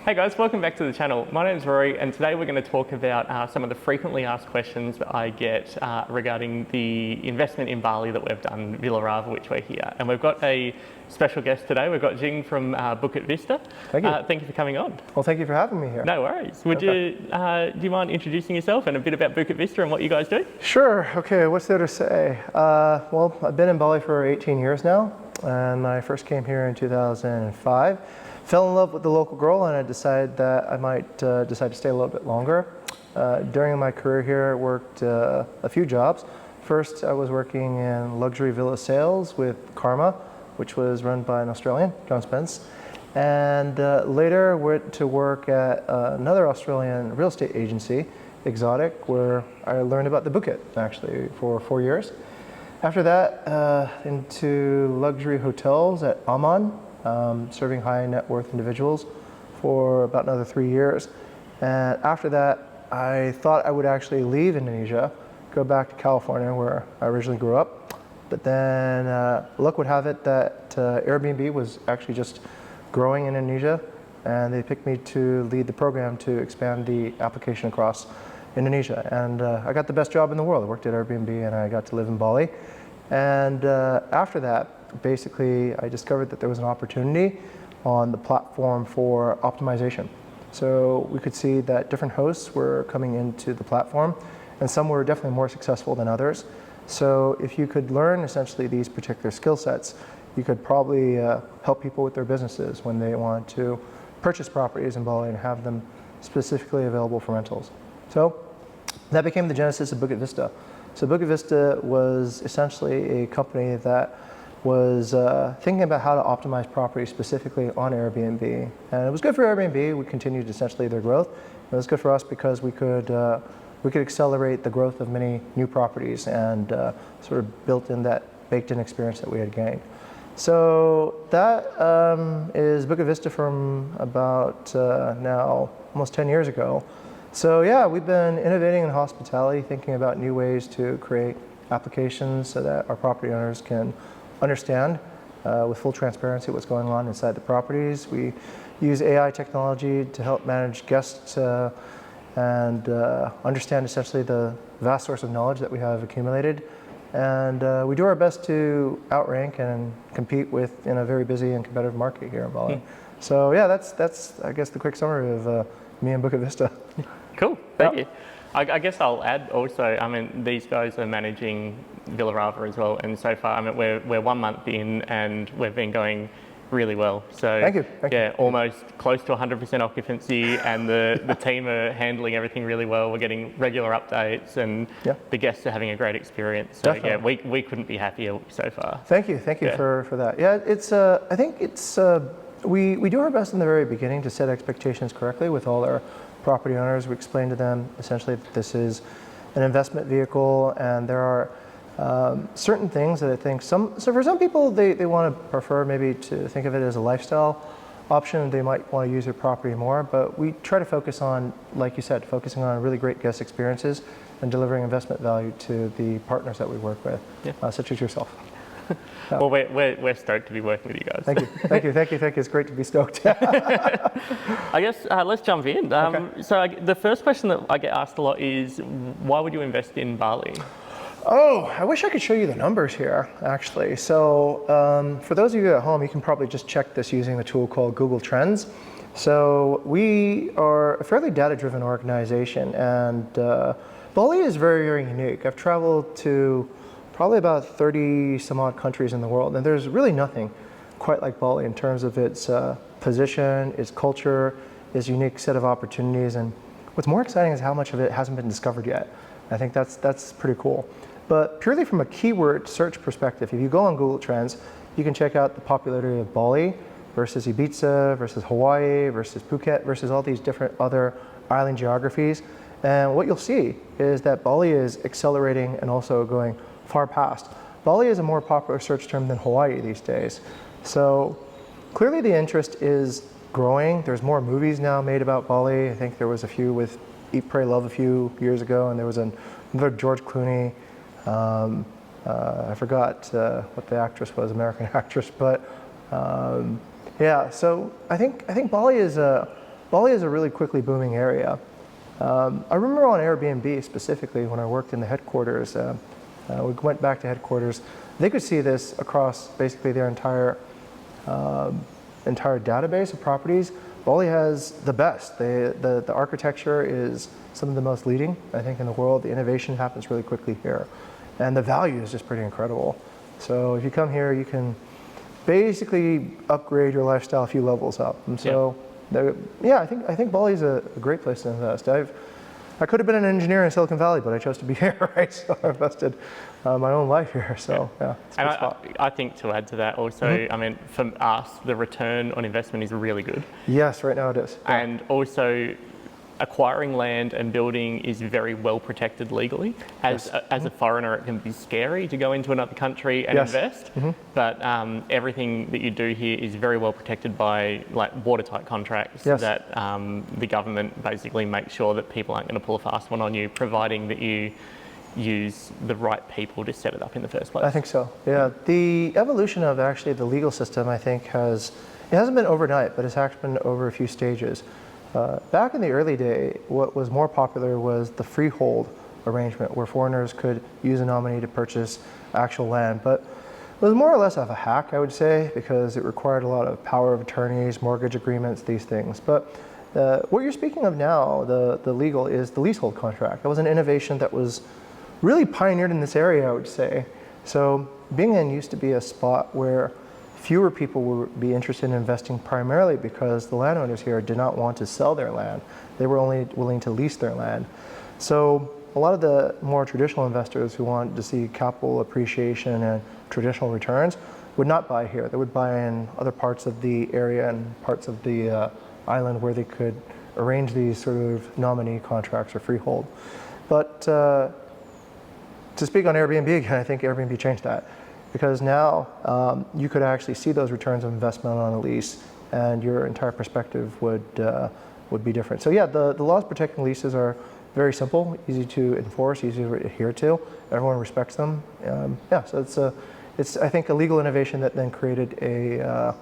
Hey guys, welcome back to the channel. My name's Rory and today we're going to talk about some of the frequently asked questions that I get regarding the investment in Bali that we've done, Villa Rava, which we're here. And we've got a special guest today. We've got Jing from Bukit Vista. Thank you. Thank you for coming on. Well, thank you for having me here. No worries. Do you mind introducing yourself and a bit about Bukit Vista and what you guys do? Sure. Okay, what's there to say? Well, I've been in Bali for 18 years now, and I first came here in 2005. Fell in love with the local girl, and I decided that I might decide to stay a little bit longer. During my career here, I worked a few jobs. First, I was working in luxury villa sales with Karma, which was run by an Australian, John Spence. And later went to work at another Australian real estate agency, Exotic, where I learned about the Bukit, actually, for 4 years. After that, into luxury hotels at Aman, serving high net worth individuals for about another 3 years. And after that, I thought I would actually leave Indonesia, go back to California where I originally grew up. But then luck would have it that Airbnb was actually just growing in Indonesia, and they picked me to lead the program to expand the application across Indonesia. And I got the best job in the world. I worked at Airbnb and I got to live in Bali. And after that, basically, I discovered that there was an opportunity on the platform for optimization. So we could see that different hosts were coming into the platform, and some were definitely more successful than others. So if you could learn essentially these particular skill sets, you could probably help people with their businesses when they want to purchase properties in Bali and have them specifically available for rentals. So that became the genesis of Bukit Vista. So Bukit Vista was essentially a company that was thinking about how to optimize property specifically on Airbnb. And it was good for Airbnb. We continued essentially their growth. It was good for us because we could accelerate the growth of many new properties and sort of built in that baked in experience that we had gained. So that is Bukit Vista from about now almost 10 years ago. So yeah, we've been innovating in hospitality, thinking about new ways to create applications so that our property owners can understand with full transparency what's going on inside the properties. We use AI technology to help manage guests and understand essentially the vast source of knowledge that we have accumulated. And we do our best to outrank and compete in a very busy and competitive market here in Bali. So yeah, that's I guess the quick summary of me and Bukit Vista. Cool, thank you. I guess I'll add also, I mean, these guys are managing Villa Rava as well, and so far, I mean, we're 1 month in and we've been going really well. So Thank you. Almost close to 100% occupancy, and the team are handling everything really well. We're getting regular updates, and the guests are having a great experience. So Definitely. yeah, we couldn't be happier so far. Thank you for that. Yeah, it's I think it's we do our best in the very beginning to set expectations correctly with all our property owners. We explain to them essentially that this is an investment vehicle, and there are certain things that I think so for some people they want to prefer maybe to think of it as a lifestyle option. They might want to use their property more, but we try to focus on, like you said, focusing on really great guest experiences and delivering investment value to the partners that we work with, such as yourself. Well, we're stoked to be working with you guys. Thank you. It's great to be stoked. I guess let's jump in. Okay. So the first question that I get asked a lot is, why would you invest in Bali? Oh, I wish I could show you the numbers here, actually. So for those of you at home, you can probably just check this using the tool called Google Trends. So we are a fairly data-driven organization, and Bali is very, very unique. I've traveled to probably about 30 some odd countries in the world, and there's really nothing quite like Bali in terms of its position, its culture, its unique set of opportunities, and what's more exciting is how much of it hasn't been discovered yet. I think that's pretty cool. But purely from a keyword search perspective, if you go on Google Trends, you can check out the popularity of Bali versus Ibiza, versus Hawaii, versus Phuket, versus all these different other island geographies. And what you'll see is that Bali is accelerating and also going far past. Bali is a more popular search term than Hawaii these days. So clearly the interest is growing. There's more movies now made about Bali. I think there was a few with Eat, Pray, Love a few years ago, and there was another George Clooney. I forgot what the actress was, American actress, but yeah. So I think Bali is a Bali is a really quickly booming area. I remember on Airbnb specifically when I worked in the headquarters, we went back to headquarters, they could see this across basically their entire database of properties. Bali has the best. The architecture is some of the most leading, I think, in the world. The innovation happens really quickly here. And the value is just pretty incredible. So if you come here, you can basically upgrade your lifestyle a few levels up. And so, I think Bali is a great place to invest. I could have been an engineer in Silicon Valley, but I chose to be here, right? So I invested my own life here. So it's a good spot. I think to add to that also, I mean, for us, the return on investment is really good. Yes, right now it is. Yeah. And also, acquiring land and building is very well protected legally. As a foreigner, it can be scary to go into another country and invest, but everything that you do here is very well protected by like watertight contracts that the government basically makes sure that people aren't going to pull a fast one on you, providing that you use the right people to set it up in the first place. I think so. Yeah, the evolution of actually the legal system, I think, it hasn't been overnight, but it's actually been over a few stages. Back in the early day, what was more popular was the freehold arrangement, where foreigners could use a nominee to purchase actual land. But it was more or less of a hack, I would say, because it required a lot of power of attorneys, mortgage agreements, these things. But what you're speaking of now, the legal, is the leasehold contract. That was an innovation that was really pioneered in this area, I would say. So Bingen used to be a spot where fewer people would be interested in investing, primarily because the landowners here did not want to sell their land. They were only willing to lease their land. So a lot of the more traditional investors who want to see capital appreciation and traditional returns would not buy here. They would buy in other parts of the area and parts of the island where they could arrange these sort of nominee contracts or freehold. But to speak on Airbnb again, I think Airbnb changed that. Because now you could actually see those returns of investment on a lease, and your entire perspective would be different. So yeah, the laws protecting leases are very simple, easy to enforce, easy to adhere to. Everyone respects them. So it's I think a legal innovation that then created an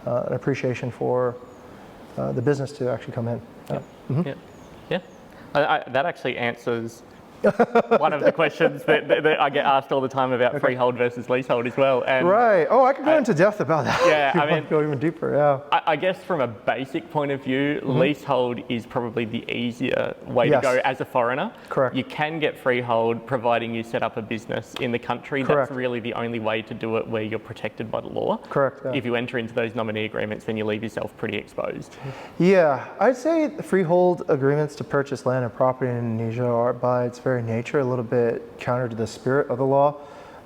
appreciation for the business to actually come in. That actually answers one of the questions that I get asked all the time about freehold versus leasehold as well. And right. Oh, I could go into depth about that. Yeah, I mean, go even deeper. Yeah. I guess from a basic point of view, leasehold is probably the easier way to go as a foreigner. Correct. You can get freehold providing you set up a business in the country. Correct. That's really the only way to do it where you're protected by the law. Correct. Yeah. If you enter into those nominee agreements, then you leave yourself pretty exposed. Yeah, I'd say the freehold agreements to purchase land and property in Indonesia are, by its very nature, a little bit counter to the spirit of the law.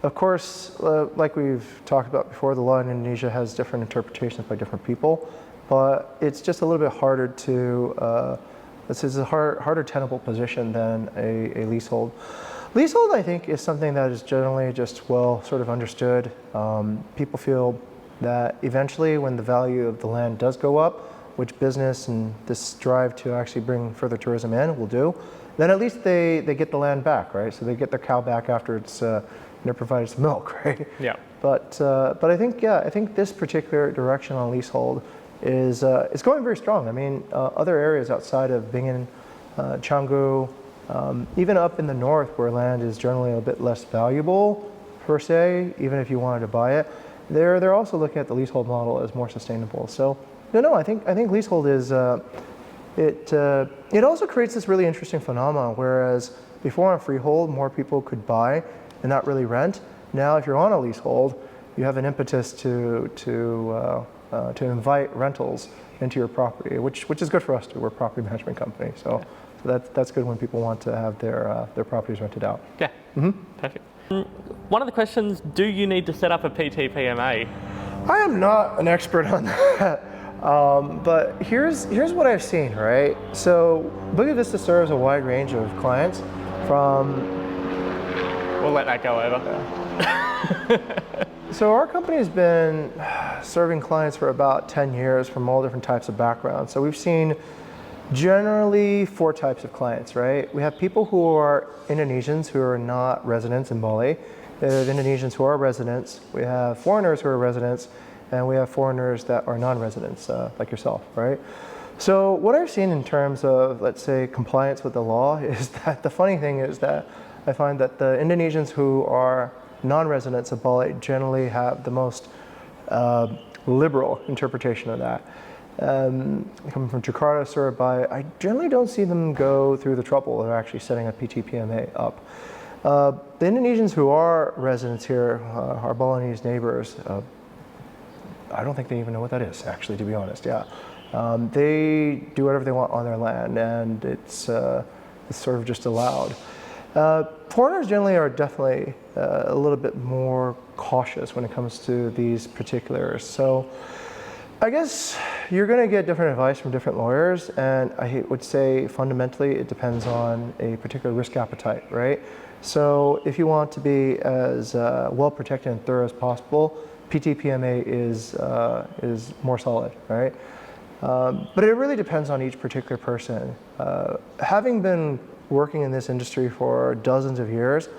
Of course, like we've talked about before, the law in Indonesia has different interpretations by different people, but it's just a little bit harder to, this is a harder tenable position than a leasehold. Leasehold, I think, is something that is generally just well sort of understood. People feel that eventually when the value of the land does go up, which business and this drive to actually bring further tourism in will do, then at least they get the land back, right? So they get their cow back after it's provided some milk, right? Yeah. But I think this particular direction on leasehold is going very strong. I mean, other areas outside of Bingen, Canggu, even up in the north where land is generally a bit less valuable per se, even if you wanted to buy it, they're also looking at the leasehold model as more sustainable. So I think leasehold is. It also creates this really interesting phenomenon, whereas before on freehold, more people could buy and not really rent. Now, if you're on a leasehold, you have an impetus to invite rentals into your property, which is good for us too. We're a property management company, so that's good when people want to have their properties rented out. Yeah, perfect. One of the questions: do you need to set up a PTPMA? I am not an expert on that. But here's what I've seen, right? So Bukit Vista serves a wide range of clients from... We'll let that go over. So our company has been serving clients for about 10 years from all different types of backgrounds. So we've seen generally 4 types of clients, right? We have people who are Indonesians who are not residents in Bali. We have Indonesians who are residents. We have foreigners who are residents. And we have foreigners that are non-residents, like yourself, right? So what I've seen in terms of, let's say, compliance with the law is that the funny thing is that I find that the Indonesians who are non-residents of Bali generally have the most liberal interpretation of that. Coming from Jakarta, Surabaya, I generally don't see them go through the trouble of actually setting a PTPMA up. The Indonesians who are residents here, our Balinese neighbors, I don't think they even know what that is, actually, to be honest. Yeah, they do whatever they want on their land, and it's sort of just allowed. Foreigners generally are definitely a little bit more cautious when it comes to these particulars. So I guess you're going to get different advice from different lawyers, and I would say fundamentally it depends on a particular risk appetite, right? So if you want to be as well protected and thorough as possible, PTPMA is more solid, right? But it really depends on each particular person. Having been working in this industry for dozens of years,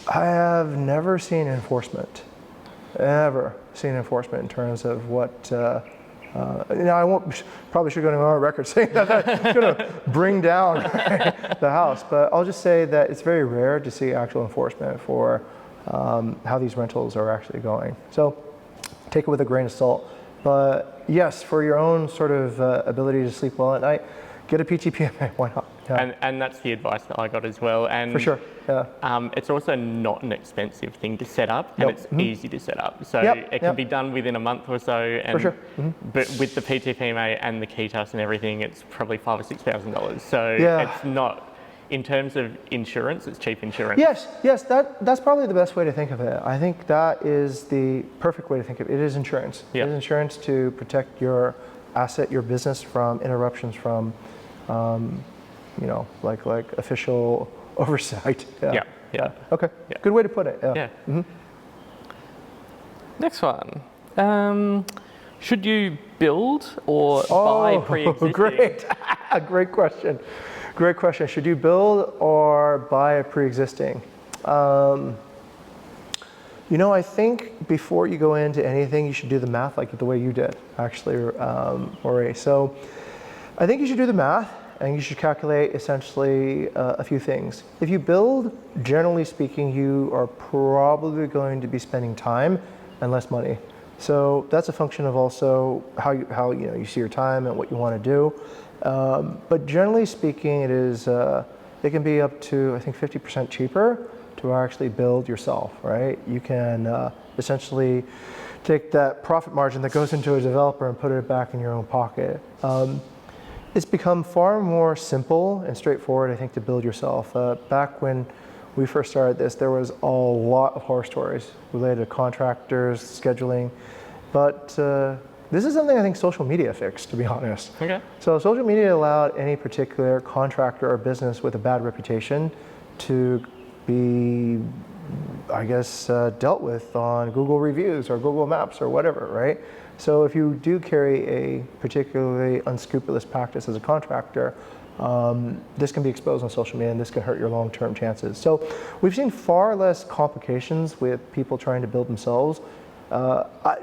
I have never seen enforcement. Ever seen enforcement in terms of what, I probably should go on record saying that that's going to bring down the house, but I'll just say that it's very rare to see actual enforcement for how these rentals are actually going. So take it with a grain of salt. But yes, for your own sort of ability to sleep well at night, get a PTPMA, why not? Yeah. And that's the advice that I got as well. And For sure, yeah. It's also not an expensive thing to set up, and it's easy to set up. So it can be done within a month or so. And, For sure. But with the PTPMA and the KETAS and everything, it's probably $5,000 or $6,000. So it's not, in terms of insurance, it's cheap insurance. Yes, that's probably the best way to think of it. I think that is the perfect way to think of it. It is insurance. It is insurance to protect your asset, your business from interruptions from like official oversight. Yeah. Okay. Yeah. Good way to put it. Yeah. Next one. Should you build or buy pre-existing? Great question. Great question. Should you build or buy a pre-existing? I think before you go into anything, you should do the math like the way you did, actually, Rory. So I think you should do the math, and you should calculate essentially a few things. If you build, generally speaking, you are probably going to be spending time and less money. So that's a function of also how you see your time and what you want to do. But generally speaking, it can be up to, I think, 50% cheaper to actually build yourself, right? You can essentially take that profit margin that goes into a developer and put it back in your own pocket. It's become far more simple and straightforward, I think, to build yourself. Back when we first started this, there was a lot of horror stories related to contractors, scheduling, but this is something I think social media fixed, to be honest. Okay. So social media allowed any particular contractor or business with a bad reputation to be, I guess, dealt with on Google reviews or Google Maps or whatever, right? So if you do carry a particularly unscrupulous practice as a contractor, this can be exposed on social media, and this can hurt your long-term chances. So we've seen far less complications with people trying to build themselves.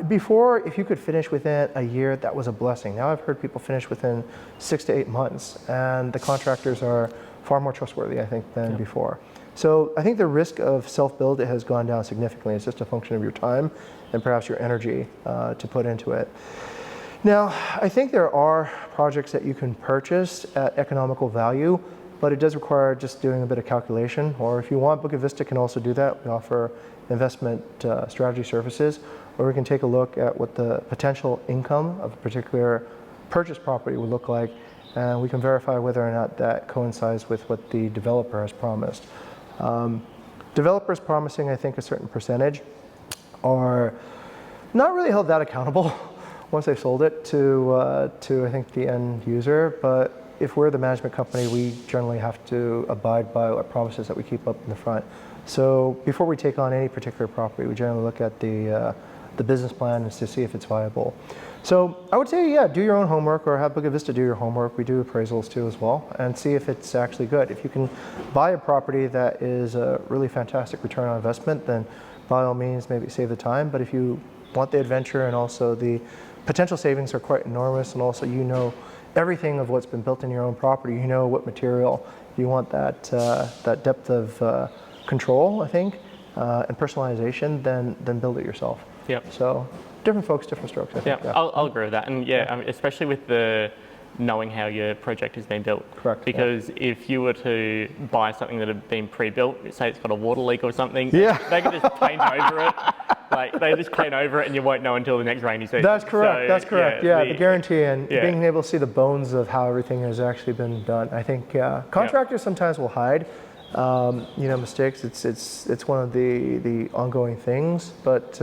Before, if you could finish within a year, that was a blessing. Now I've heard people finish within 6 to 8 months, and the contractors are far more trustworthy, I think, than before. So I think the risk of self-build has gone down significantly. It's just a function of your time and perhaps your energy to put into it. Now, I think there are projects that you can purchase at economical value, but it does require just doing a bit of calculation. Or if you want, Bukit Vista can also do that. We offer investment strategy services, where we can take a look at what the potential income of a particular purchase property would look like, and we can verify whether or not that coincides with what the developer has promised. Developers promising, I think, a certain percentage are not really held that accountable once they've sold it to I think, the end user. But if we're the management company, we generally have to abide by our promises that we keep up in the front. So before we take on any particular property, we generally look at the business plan and to see if it's viable. So I would say, do your own homework, or have Bukit Vista do your homework. We do appraisals too as well, and see if it's actually good. If you can buy a property that is a really fantastic return on investment, then by all means, maybe save the time. But if you want the adventure and also the potential savings are quite enormous, and also you know everything of what's been built in your own property. You know what material you want, that depth of control, I think, and personalization, then build it yourself. Yep. So different folks, different strokes, I think. Yeah, I'll agree with that. And yeah, I mean, especially with the knowing how your project has been built. Correct. Because if you were to buy something that had been pre-built, say it's got a water leak or something, Yeah. they could just paint over it. Like they just paint over it and you won't know until the next rainy season. That's correct. So, that's correct. Yeah, the guarantee and yeah. being able to see the bones of how everything has actually been done. I think contractors sometimes will hide, mistakes. It's one of the ongoing things, but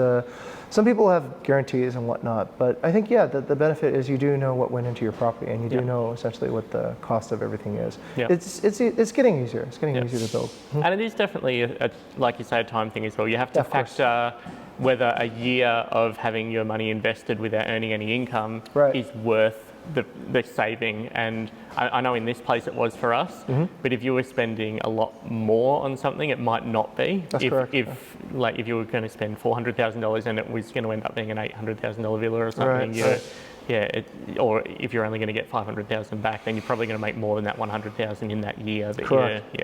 some people have guarantees and whatnot. But I think the benefit is you do know what went into your property, and you do know essentially what the cost of everything is. Yeah. It's getting easier. It's getting easier to build. And it is definitely like you say, a time thing as well. You have to factor whether a year of having your money invested without earning any income is worth the saving. And I know in this place it was for us, but if you were spending a lot more on something, it might not be. That's correct. If you were going to spend $400,000 and it was going to end up being an $800,000 villa or something, or if you're only going to get $500,000 back, then you're probably going to make more than that $100,000 in that year. Correct.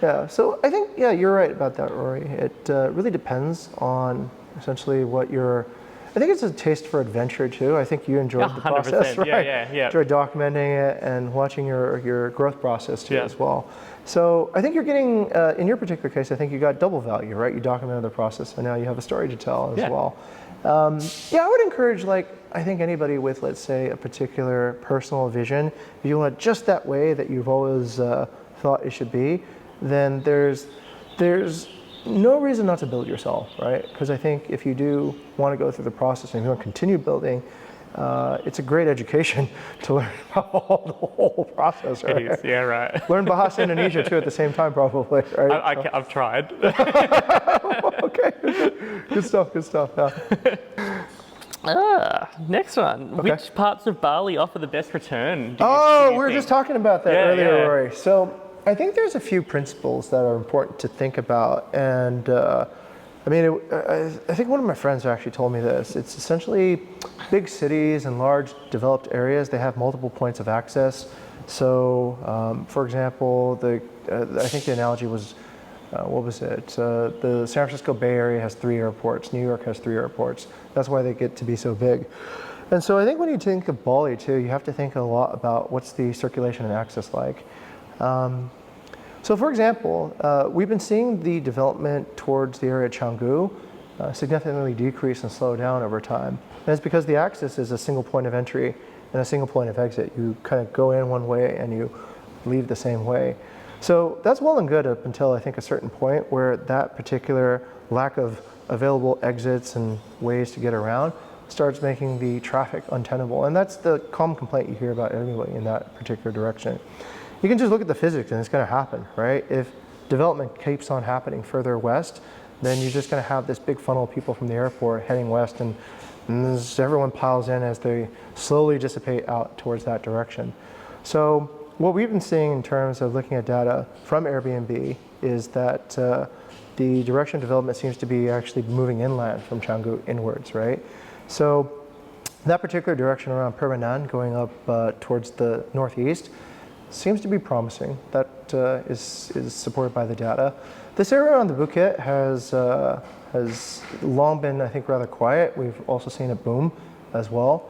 Yeah. So I think you're right about that, Rory. It really depends on essentially what you're. I think it's a taste for adventure too. I think you enjoyed the process, right? Yeah. Enjoyed documenting it and watching your growth process too as well. So I think you're getting, in your particular case, I think you got double value, right? You documented the process, and now you have a story to tell as well. I would encourage, I think anybody with, let's say, a particular personal vision, if you want just that way that you've always thought it should be, then there's no reason not to build yourself, right? Because I think if you do want to go through the process and you want to continue building, it's a great education to learn about the whole process, right? It is, yeah, right. Learn Bahasa Indonesia too at the same time, probably, right? I've tried. Okay, good stuff. Yeah. Next one. Okay. Which parts of Bali offer the best return? We were just talking about that earlier, Rory. So I think there's a few principles that are important to think about, and I think one of my friends actually told me this. It's essentially big cities and large developed areas, they have multiple points of access. So, for example, I think the analogy was, the San Francisco Bay Area has 3 airports, New York has 3 airports. That's why they get to be so big. And so I think when you think of Bali too, you have to think a lot about what's the circulation and access like. So for example, we've been seeing the development towards the area of Canggu significantly decrease and slow down over time. And it's because the access is a single point of entry and a single point of exit. You kind of go in one way and you leave the same way. So that's well and good up until I think a certain point where that particular lack of available exits and ways to get around starts making the traffic untenable. And that's the common complaint you hear about anyway in that particular direction. You can just look at the physics and it's going to happen, right? If development keeps on happening further west, then you're just going to have this big funnel of people from the airport heading west, and everyone piles in as they slowly dissipate out towards that direction. So what we've been seeing in terms of looking at data from Airbnb is that the direction of development seems to be actually moving inland from Canggu inwards, right? So that particular direction around Permanan going up towards the northeast seems to be promising. That is supported by the data. This area around the Bukit has long been, I think, rather quiet. We've also seen it boom as well.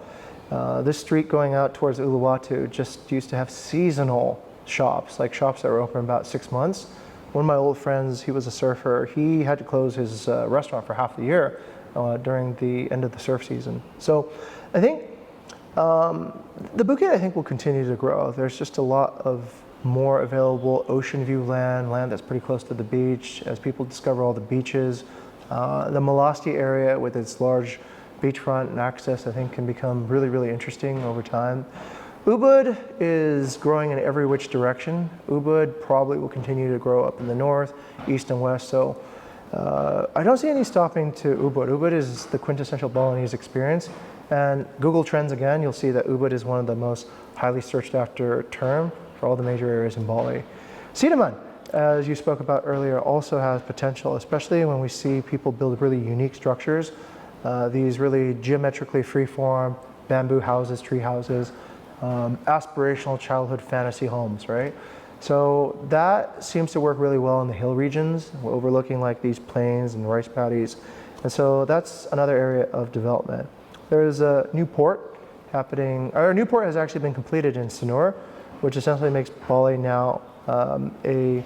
This street going out towards Uluwatu just used to have seasonal shops, like shops that were open about 6 months. One of my old friends, he was a surfer, he had to close his restaurant for half the year during the end of the surf season. So I think the Bukit, I think, will continue to grow. There's just a lot of more available ocean view land that's pretty close to the beach as people discover all the beaches. The Malasti area with its large beachfront and access, I think, can become really, really interesting over time. Ubud is growing in every which direction. Ubud probably will continue to grow up in the north, east, and west. So I don't see any stopping to Ubud. Ubud is the quintessential Balinese experience. And Google Trends again, you'll see that Ubud is one of the most highly searched after term for all the major areas in Bali. Sidaman, as you spoke about earlier, also has potential, especially when we see people build really unique structures. These really geometrically freeform, bamboo houses, tree houses, aspirational childhood fantasy homes, right? So that seems to work really well in the hill regions, overlooking like these plains and rice paddies. And so that's another area of development. There's a new port happening, our new port has actually been completed in Sanur, which essentially makes Bali now a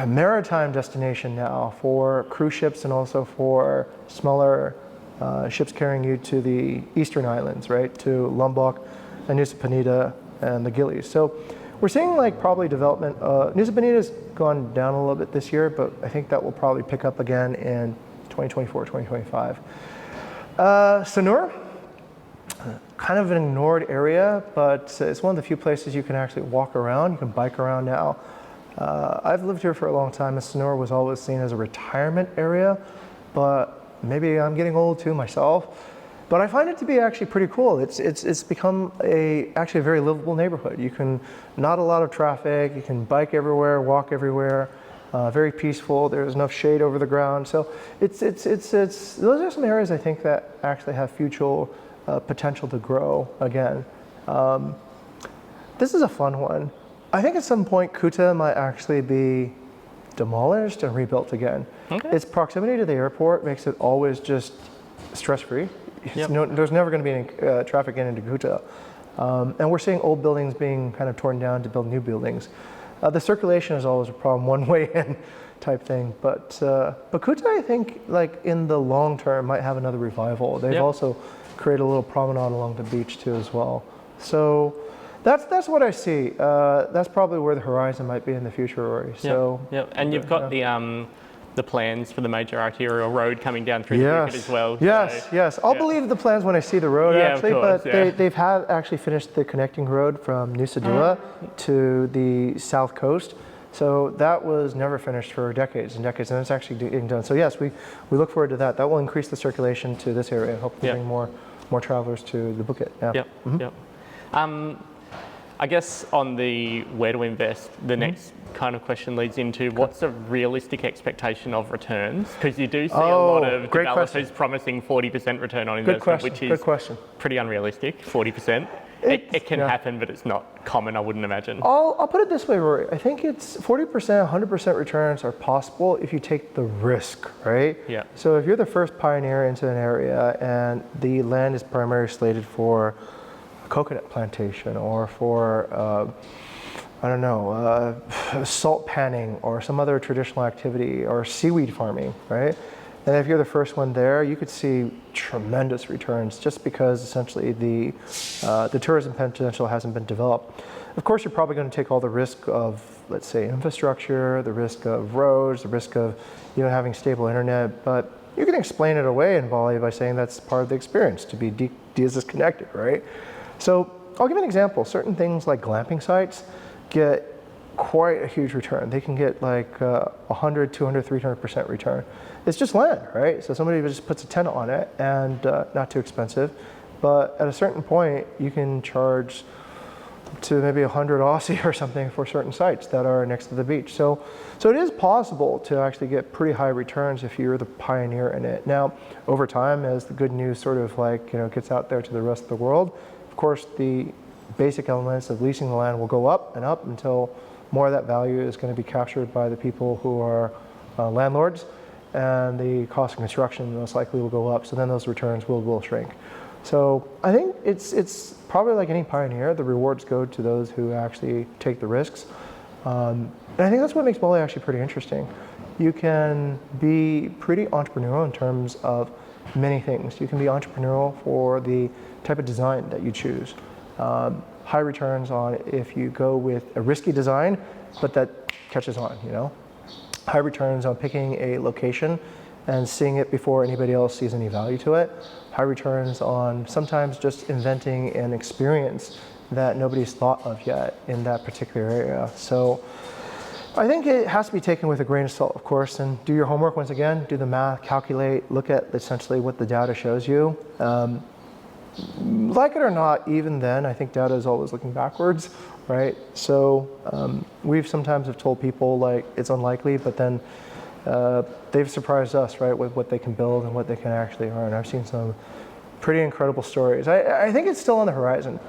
maritime destination now for cruise ships and also for smaller ships carrying you to the eastern islands, right? To Lombok and Nusa Penida and the Gillies. So we're seeing like probably development. Nusa Penida has gone down a little bit this year, but I think that will probably pick up again in 2024, 2025. Sanur, kind of an ignored area, but it's one of the few places you can actually walk around. You can bike around now. I've lived here for a long time, and Sanur was always seen as a retirement area, but maybe I'm getting old too myself. But I find it to be actually pretty cool. It's become actually a very livable neighborhood. You can, not a lot of traffic, you can bike everywhere, walk everywhere, very peaceful. There's enough shade over the ground. So those are some areas I think that actually have future potential to grow again. This is a fun one. I think at some point Kuta might actually be demolished and rebuilt again. Okay. Its proximity to the airport makes it always just stress-free. Yep. There's never going to be any traffic into Kuta. And we're seeing old buildings being kind of torn down to build new buildings. The circulation is always a problem, one way in type thing. But Kuta, I think, like in the long term, might have another revival. They've also created a little promenade along the beach too as well. So that's what I see. That's probably where the horizon might be in the future, Rory. So and you've got the plans for the major arterial road coming down through the Bukit as well. Yes. I'll believe the plans when I see the road actually, but they've actually finished the connecting road from Nusa Dua to the south coast. So that was never finished for decades and decades, and it's actually getting done. So yes, we look forward to that. That will increase the circulation to this area and hopefully bring more travelers to the Bukit. I guess on the where to invest, the next kind of question leads into what's a realistic expectation of returns? Because you do see a lot of developers promising 40% return on investment, which is pretty unrealistic, 40%. It can happen, but it's not common, I wouldn't imagine. I'll put it this way, Rory. I think it's 40%, 100% returns are possible if you take the risk, right? Yeah. So if you're the first pioneer into an area and the land is primarily slated for coconut plantation or for salt panning or some other traditional activity or seaweed farming, right? And if you're the first one there, you could see tremendous returns just because essentially the tourism potential hasn't been developed. Of course, you're probably going to take all the risk of, let's say, infrastructure, the risk of roads, the risk of having stable internet, but you can explain it away in Bali by saying that's part of the experience, to be disconnected, right? So I'll give an example. Certain things like glamping sites get quite a huge return. They can get like 100, 200, 300% return. It's just land, right? So somebody just puts a tent on it and not too expensive. But at a certain point, you can charge to maybe 100 Aussie or something for certain sites that are next to the beach. So it is possible to actually get pretty high returns if you're the pioneer in it. Now, over time, as the good news sort of gets out there to the rest of the world, of course, the basic elements of leasing the land will go up and up until more of that value is going to be captured by the people who are landlords, and the cost of construction most likely will go up. So then those returns will shrink. So I think it's probably like any pioneer, the rewards go to those who actually take the risks. And I think that's what makes Bali actually pretty interesting. You can be pretty entrepreneurial in terms of many things. You can be entrepreneurial for the type of design that you choose. High returns on if you go with a risky design, but that catches on, High returns on picking a location and seeing it before anybody else sees any value to it. High returns on sometimes just inventing an experience that nobody's thought of yet in that particular area. So I think it has to be taken with a grain of salt, of course, and do your homework once again, do the math, calculate, look at essentially what the data shows you. Like it or not, even then, I think data is always looking backwards, right? So we've sometimes have told people like it's unlikely, but then they've surprised us, right, with what they can build and what they can actually earn. I've seen some pretty incredible stories. I think it's still on the horizon.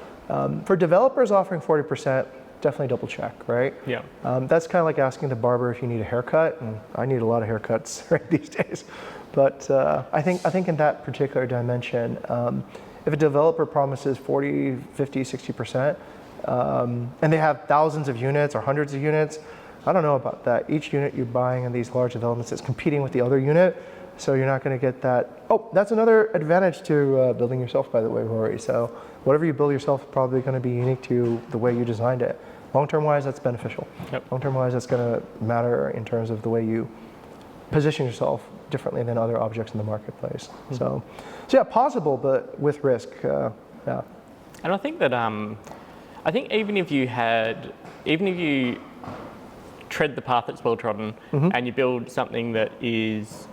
For developers offering 40%, definitely double check, right? Yeah. That's kind of like asking the barber if you need a haircut, and I need a lot of haircuts right these days. But I think in that particular dimension, if a developer promises 40, 50, 60%, and they have thousands of units or hundreds of units, I don't know about that. Each unit you're buying in these large developments is competing with the other unit, so you're not going to get that. Oh, that's another advantage to building yourself, by the way, Rory. So whatever you build yourself is probably going to be unique to the way you designed it. Long-term wise, that's beneficial. Yep. Long-term wise, that's going to matter in terms of the way you position yourself differently than other objects in the marketplace. Mm-hmm. So yeah, possible, but with risk. Yeah. And I think that even if you tread the path that's well trodden, mm-hmm. and you build something that is,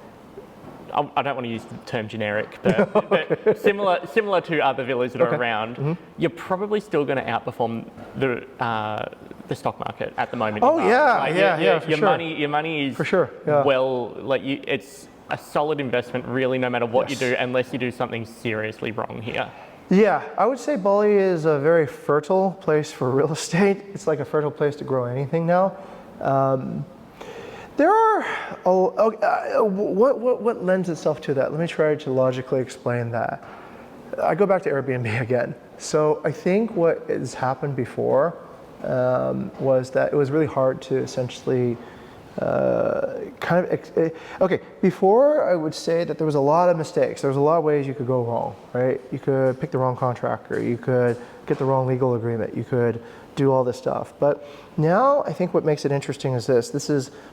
I don't want to use the term generic, but, okay. but similar to other villas that are around, mm-hmm. you're probably still going to outperform the stock market at the moment. Oh yeah, Your money is for sure. Yeah. It's a solid investment, really, no matter what you do, unless you do something seriously wrong here. Yeah, I would say Bali is a very fertile place for real estate. It's like a fertile place to grow anything now. There are, what lends itself to that? Let me try to logically explain that. I go back to Airbnb again. So I think what has happened before was that it was really hard to essentially before I would say that there was a lot of mistakes. There was a lot of ways you could go wrong, right? You could pick the wrong contractor. You could get the wrong legal agreement. You could do all this stuff. But now I think what makes it interesting is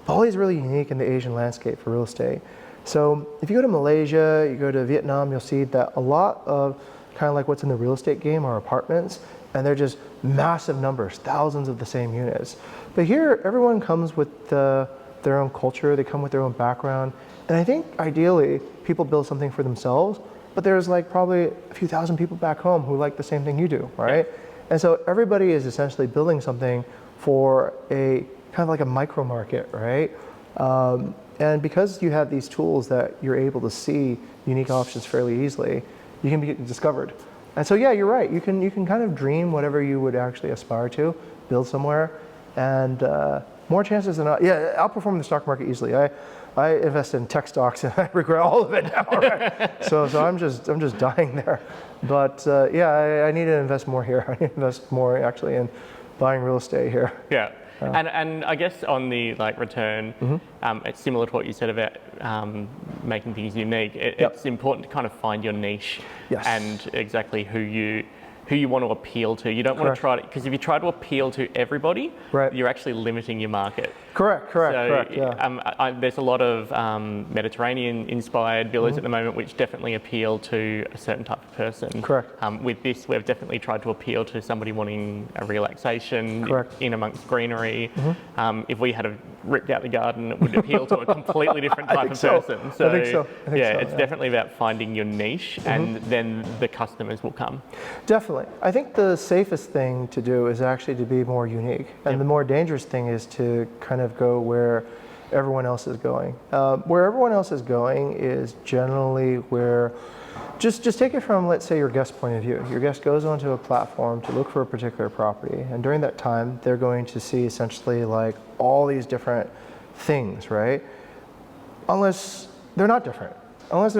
Bali is really unique in the Asian landscape for real estate. So if you go to Malaysia, you go to Vietnam, you'll see that a lot of kind of like what's in the real estate game are apartments, and they're just massive numbers, thousands of the same units. But here, everyone comes with their own culture, they come with their own background, and I think ideally, people build something for themselves, but there's like probably a few thousand people back home who like the same thing you do, right? Yeah. And so everybody is essentially building something for a kind of like a micro market, right? And because you have these tools that you're able to see unique options fairly easily, you can be discovered. And so yeah, you're right. You can kind of dream whatever you would actually aspire to, build somewhere, and more chances than not, yeah, outperforming the stock market easily. I invested in tech stocks and I regret all of it now. Right? so I'm just dying there. But yeah, I need to invest more here. I need to invest more actually in buying real estate here. Yeah. And I guess on the return, mm-hmm. It's similar to what you said about making things unique. It's important to kind of find your niche, yes. and exactly who you want to appeal to. You don't want to try to, because if you try to appeal to everybody, right. you're actually limiting your market. Correct. Yeah. There's a lot of Mediterranean-inspired villas mm-hmm. at the moment, which definitely appeal to a certain type of person. Correct. With this, we've definitely tried to appeal to somebody wanting a relaxation in amongst greenery. Mm-hmm. If we had ripped out the garden, it would appeal to a completely different type of person. So, I think so. It's definitely about finding your niche, mm-hmm. and then the customers will come. Definitely. I think the safest thing to do is actually to be more unique. And the more dangerous thing is to kind of go where everyone else is going. Where everyone else is going is generally where, just take it from, let's say, your guest point of view. Your guest goes onto a platform to look for a particular property. And during that time, they're going to see essentially like all these different things, right? Unless they're not different. If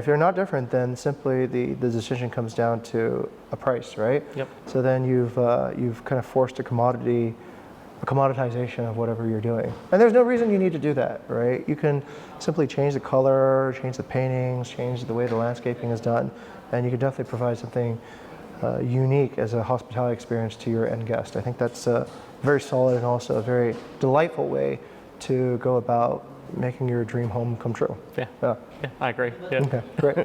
they're not different, then simply the decision comes down to a price, right? Yep. So then you've kind of forced a commoditization of whatever you're doing. And there's no reason you need to do that, right? You can simply change the color, change the paintings, change the way the landscaping is done, and you can definitely provide something unique as a hospitality experience to your end guest. I think that's a very solid and also a very delightful way to go about making your dream home come true. Yeah, I agree. Yeah. Okay, great.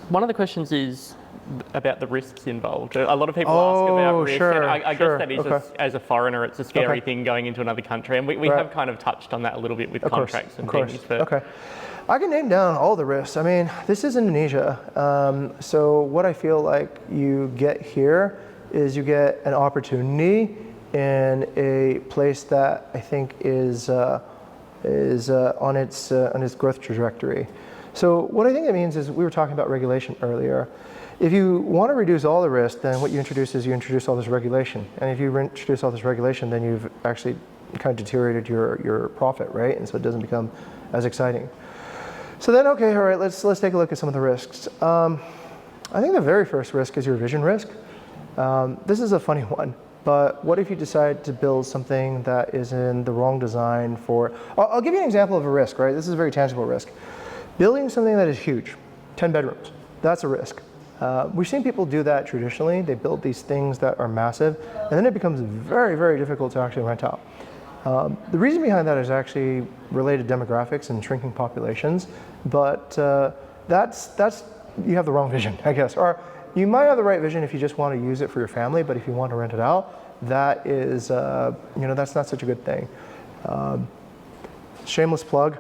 One of the questions is about the risks involved. A lot of people ask about risk, and I guess that is, as a foreigner, it's a scary thing going into another country, and we have kind of touched on that a little bit with contracts and things. But okay. I can name down all the risks. I mean, this is Indonesia, so what I feel like you get here is you get an opportunity in a place that I think is is on its growth trajectory. So what I think it means is, we were talking about regulation earlier. If you want to reduce all the risk, then what you introduce is you introduce all this regulation. And if you introduce all this regulation, then you've actually kind of deteriorated your profit, right? And so it doesn't become as exciting. So then, okay, all right, let's take a look at some of the risks. I think the very first risk is your vision risk. This is a funny one, but what if you decide to build something that is in the wrong design for, I'll give you an example of a risk, right? This is a very tangible risk. Building something that is huge, 10 bedrooms, that's a risk. We've seen people do that traditionally. They build these things that are massive, and then it becomes very, very difficult to actually rent out. The reason behind that is actually related to demographics and shrinking populations, but you have the wrong vision, I guess. Or you might have the right vision if you just want to use it for your family, but if you want to rent it out, that is, that's not such a good thing. Shameless plug,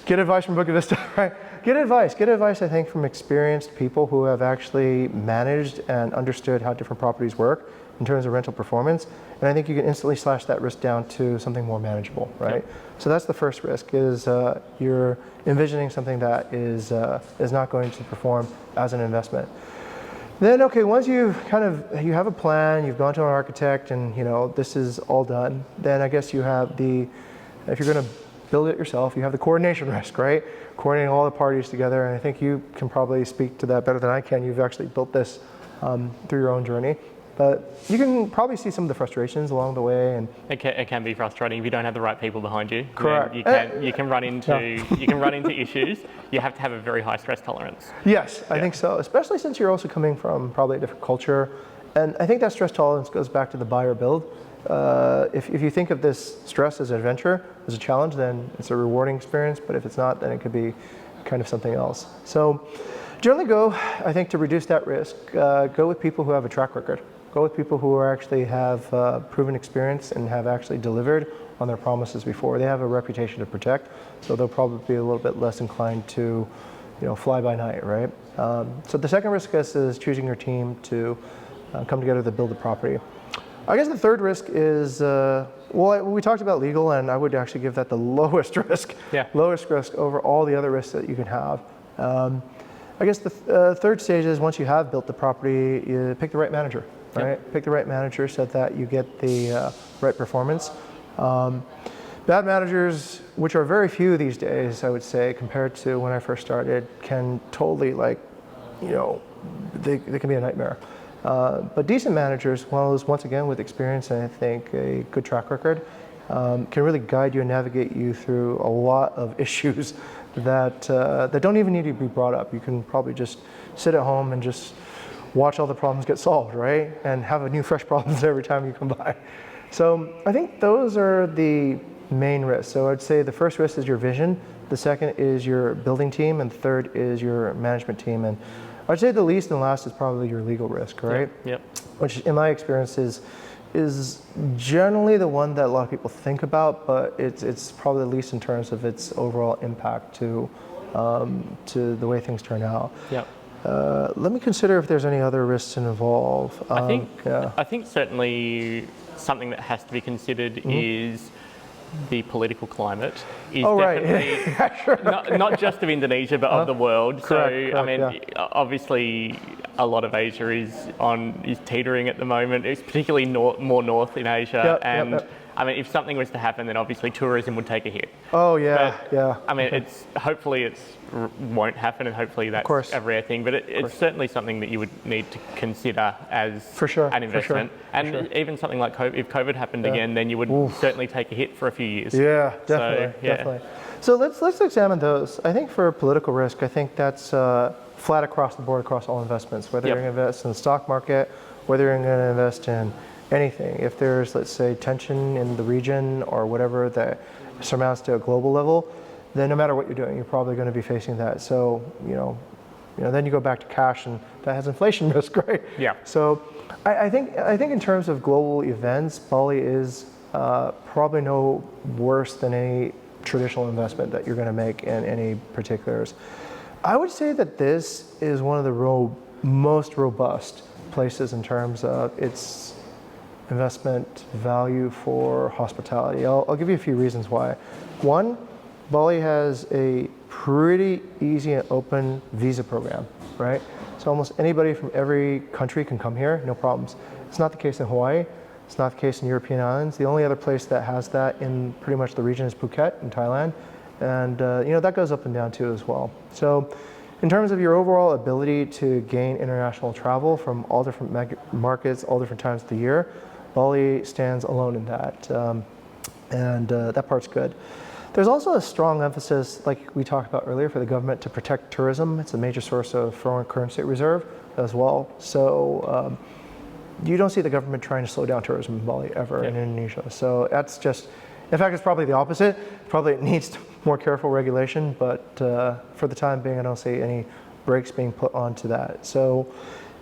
get advice from Bukit Vista, right? Get advice, I think, from experienced people who have actually managed and understood how different properties work in terms of rental performance. And I think you can instantly slash that risk down to something more manageable, right? Yep. So that's the first risk, is you're envisioning something that is not going to perform as an investment. Then, okay, once you have a plan, you've gone to an architect, and this is all done, then I guess you have if you're going to build it yourself, you have the coordination risk, right? Coordinating all the parties together, and I think you can probably speak to that better than I can. You've actually built this through your own journey. But you can probably see some of the frustrations along the way, and it can be frustrating if you don't have the right people behind you. Correct. You can run into issues. You have to have a very high stress tolerance. Yes, I think so. Especially since you're also coming from probably a different culture, and I think that stress tolerance goes back to the buy or build. If you think of this stress as an adventure, as a challenge, then it's a rewarding experience. But if it's not, then it could be kind of something else. So generally I think to reduce that risk, go with people who have a track record. Go with people who actually have proven experience and have actually delivered on their promises before. They have a reputation to protect, so they'll probably be a little bit less inclined to, fly by night, right? So the second risk is choosing your team to come together to build the property. I guess the third risk is, we talked about legal, and I would actually give that the lowest risk. Yeah. Lowest risk over all the other risks that you can have. I guess the third stage is, once you have built the property, you pick the right manager. Right? Yep. Pick the right manager so that you get the right performance. Bad managers, which are very few these days, I would say, compared to when I first started, can totally they can be a nightmare. But decent managers, once again with experience and I think a good track record, can really guide you and navigate you through a lot of issues that don't even need to be brought up. You can probably just sit at home and just watch all the problems get solved, right? And have a new fresh problems every time you come by. So I think those are the main risks. So I'd say the first risk is your vision, the second is your building team, and the third is your management team. And I'd say the least and last is probably your legal risk, right? Yep. Which in my experience is generally the one that a lot of people think about, but it's probably the least in terms of its overall impact to the way things turn out. Yep. Let me consider if there's any other risks involved. I think certainly something that has to be considered is the political climate. Is definitely not just of Indonesia, but of the world. Correct, obviously, a lot of Asia is teetering at the moment. It's particularly more north in Asia, if something was to happen, then obviously tourism would take a hit. Oh yeah, but, it's hopefully won't happen, and hopefully that's a rare thing. But it's certainly something that you would need to consider as an investment. Even something like COVID, if COVID happened again, then you would certainly take a hit for a few years. Yeah, definitely. So let's examine those. I think for political risk, I think that's flat across the board across all investments. Whether you're going to invest in the stock market, whether you're going to invest in anything. If there's, let's say, tension in the region or whatever that surmounts to a global level, then no matter what you're doing, you're probably going to be facing that. So, then you go back to cash, and that has inflation risk, right? Yeah. So, I think in terms of global events, Bali is probably no worse than any traditional investment that you're going to make in any particulars. I would say that this is one of the most robust places in terms of its investment value for hospitality. I'll give you a few reasons why. One, Bali has a pretty easy and open visa program, right? So almost anybody from every country can come here, no problems. It's not the case in Hawaii. It's not the case in European islands. The only other place that has that in pretty much the region is Phuket in Thailand. And that goes up and down too as well. So in terms of your overall ability to gain international travel from all different markets, all different times of the year, Bali stands alone in that. That part's good. There's also a strong emphasis, like we talked about earlier, for the government to protect tourism. It's a major source of foreign currency reserve as well. So you don't see the government trying to slow down tourism in Bali ever in Indonesia. So that's just, in fact, it's probably the opposite. Probably it needs more careful regulation, but for the time being, I don't see any brakes being put onto that. So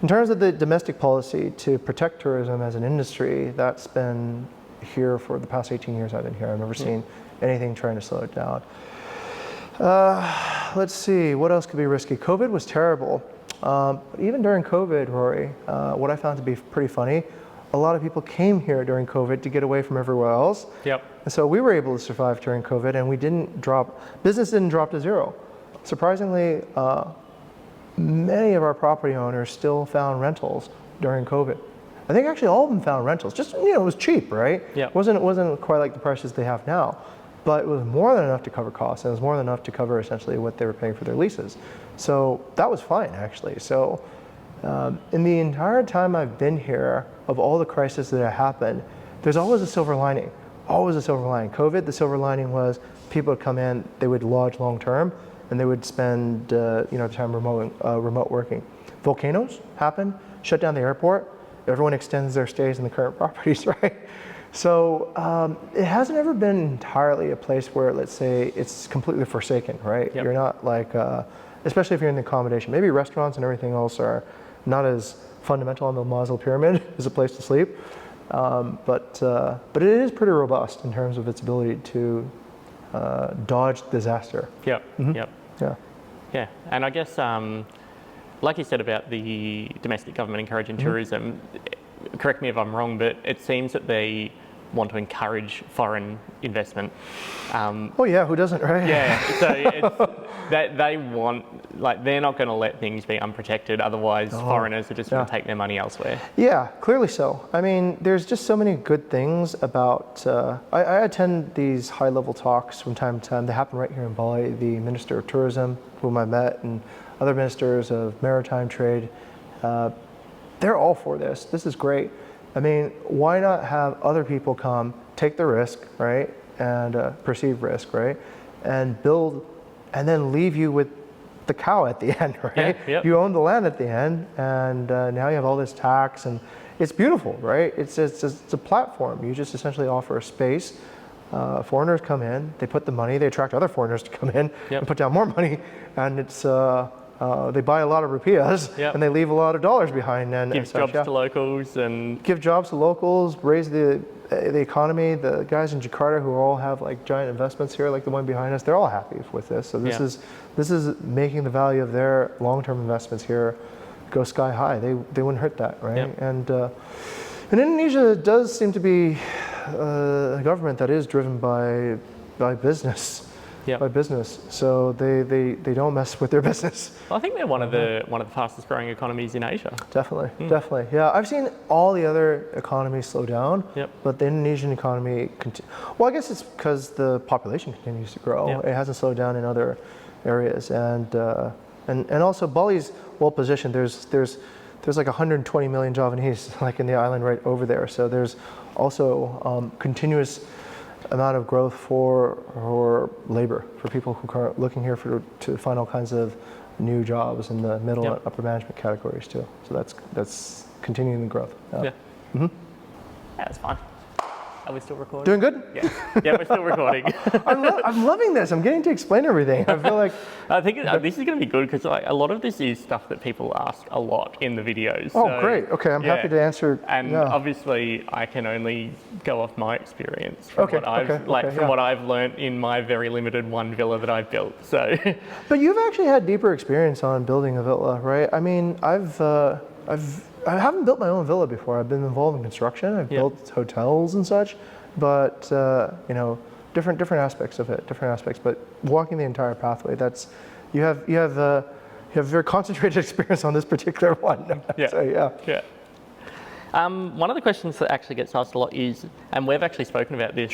in terms of the domestic policy to protect tourism as an industry, that's been here for the past 18 years I've been here. I've never seen anything trying to slow it down. Let's see, what else could be risky? COVID was terrible. But even during COVID, Rory, what I found to be pretty funny, a lot of people came here during COVID to get away from everywhere else. Yep. And so we were able to survive during COVID, and business didn't drop to zero. Surprisingly, many of our property owners still found rentals during COVID. I think actually all of them found rentals. Just, it was cheap, right? Yeah. It wasn't quite like the prices they have now, but it was more than enough to cover costs, and it was more than enough to cover essentially what they were paying for their leases. So that was fine, actually. So in the entire time I've been here, of all the crises that have happened, there's always a silver lining. Always a silver lining. COVID, the silver lining was people would come in, they would lodge long term, and they would spend time remote working. Volcanoes happen, shut down the airport. Everyone extends their stays in the current properties, right? So it hasn't ever been entirely a place where, let's say, it's completely forsaken, right? Yep. You're not like, especially if you're in the accommodation. Maybe restaurants and everything else are not as fundamental on the Maslow pyramid as a place to sleep, but it is pretty robust in terms of its ability to dodge disaster. Yep. Mm-hmm. Yep. Yeah. Yeah, and I guess, like you said about the domestic government encouraging tourism, correct me if I'm wrong, but it seems that they want to encourage foreign investment. Oh yeah, who doesn't, right? Yeah, so it's, they want, they're not going to let things be unprotected, otherwise foreigners are just going to take their money elsewhere. Yeah, clearly so. I mean, there's just so many good things about, I attend these high-level talks from time to time. They happen right here in Bali. The Minister of Tourism, whom I met, and other ministers of maritime trade, they're all for this. This is great. I mean, why not have other people come, take the risk, right, and perceived risk, right, and build, and then leave you with the cow at the end, right? Yeah, yep. You own the land at the end, and now you have all this tax, and it's beautiful, right? It's a platform. You just essentially offer a space. Foreigners come in, they put the money, they attract other foreigners to come in and put down more money, and it's they buy a lot of rupiahs and they leave a lot of dollars behind. And give jobs to locals and give jobs to locals, raise the economy. The guys in Jakarta who all have like giant investments here, like the one behind us, they're all happy with this. So this is making the value of their long-term investments here go sky high. They wouldn't hurt that, right? And Indonesia does seem to be a government that is driven by business. By business, so they don't mess with their business. I think they're one of the fastest growing economies in Asia. Definitely, definitely. Yeah, I've seen all the other economies slow down, but the Indonesian economy, well, I guess it's because the population continues to grow. It hasn't slowed down in other areas, and also Bali's well positioned. There's like 120 million Javanese like in the island right over there. So there's also continuous amount of growth for labor, for people who are looking here to find all kinds of new jobs in the middle and upper management categories too. So that's continuing the growth. Yeah, that's fine. Are we still recording? Doing good? Yeah, we're still recording. I'm loving this. I'm getting to explain everything. I feel like I think this is going to be good because a lot of this is stuff that people ask a lot in the videos. Oh, so, great. Okay, I'm happy to answer. And obviously, I can only go off my experience from what I've learned in my very limited one villa that I've built. So, but you've actually had deeper experience on building a villa, right? I mean, I haven't built my own villa before. I've been involved in construction. I've built hotels and such, but you know, different aspects of it, different aspects. But walking the entire pathway, that's you have very concentrated experience on this particular one. Yeah. So, Yeah. One of the questions that actually gets asked a lot is, and we've actually spoken about this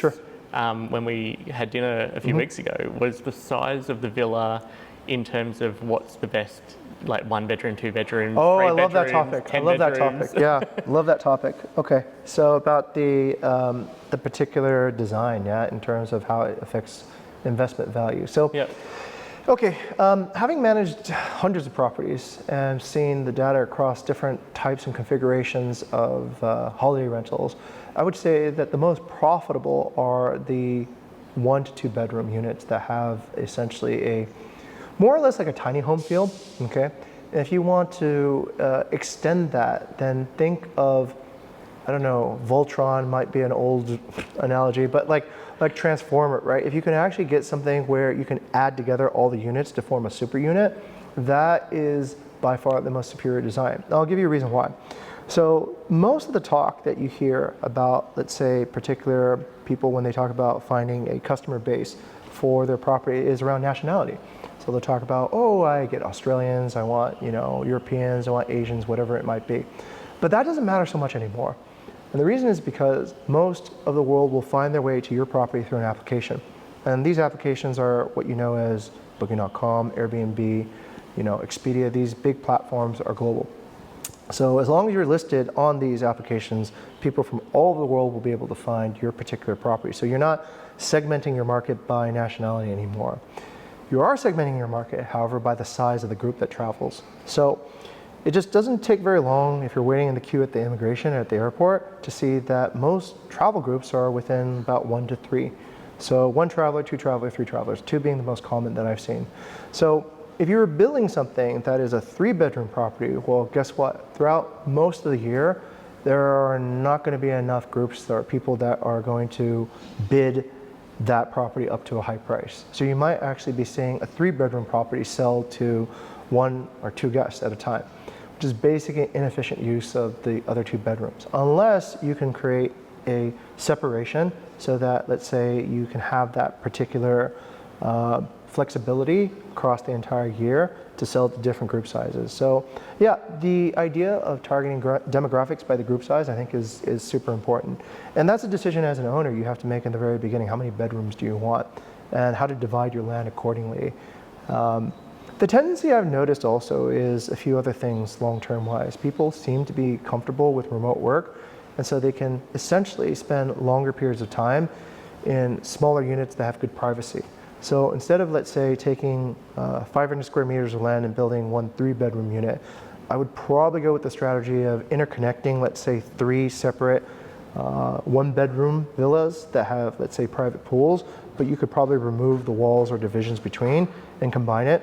when we had dinner a few weeks ago, was the size of the villa in terms of what's the best, like 1 bedroom, 2 bedroom, oh, 3 I love that bedrooms, topic. 10 I love bedrooms. that topic. Yeah, love that topic. Okay, so about the particular design, in terms of how it affects investment value. So, okay, having managed hundreds of properties and seen the data across different types and configurations of holiday rentals, I would say that the most profitable are the 1 to 2 bedroom units that have essentially a more or less like a tiny home feel. Okay, and if you want to extend that, then think of, I don't know, Voltron might be an old analogy, but like Transformer, right? If you can actually get something where you can add together all the units to form a super unit, that is by far the most superior design. And I'll give you a reason why. So most of the talk that you hear about, let's say, particular people when they talk about finding a customer base for their property is around nationality. So they'll talk about, oh, I get Australians, I want, you know, Europeans, I want Asians, whatever it might be. But that doesn't matter so much anymore. And the reason is because most of the world will find their way to your property through an application. And these applications are what you know as Booking.com, Airbnb, you know, Expedia. These big platforms are global. So as long as you're listed on these applications, people from all over the world will be able to find your particular property. So you're not segmenting your market by nationality anymore. You are segmenting your market, however, by the size of the group that travels. So it just doesn't take very long if you're waiting in the queue at the immigration or at the airport to see that most travel groups are within about 1 to 3. So 1 traveler, 2 travelers, 3 travelers, 2 being the most common that I've seen. So if you're building something that is a 3-bedroom property, well, guess what? Throughout most of the year, there are not going to be enough groups or people that are going to bid that property up to a high price. So you might actually be seeing a 3-bedroom property sell to 1 or 2 guests at a time, which is basically inefficient use of the other 2 bedrooms. Unless you can create a separation so that, let's say, you can have that particular flexibility across the entire year to sell to different group sizes. So yeah, the idea of targeting demographics by the group size, I think is super important. And that's a decision as an owner you have to make in the very beginning. How many bedrooms do you want? And how to divide your land accordingly. The tendency I've noticed also is a few other things long-term wise. People seem to be comfortable with remote work, and so they can essentially spend longer periods of time in smaller units that have good privacy. So instead of, let's say, taking 500 square meters of land and building 1 3-bedroom unit, I would probably go with the strategy of interconnecting, let's say, 3 separate 1-bedroom villas that have, let's say, private pools, but you could probably remove the walls or divisions between and combine it.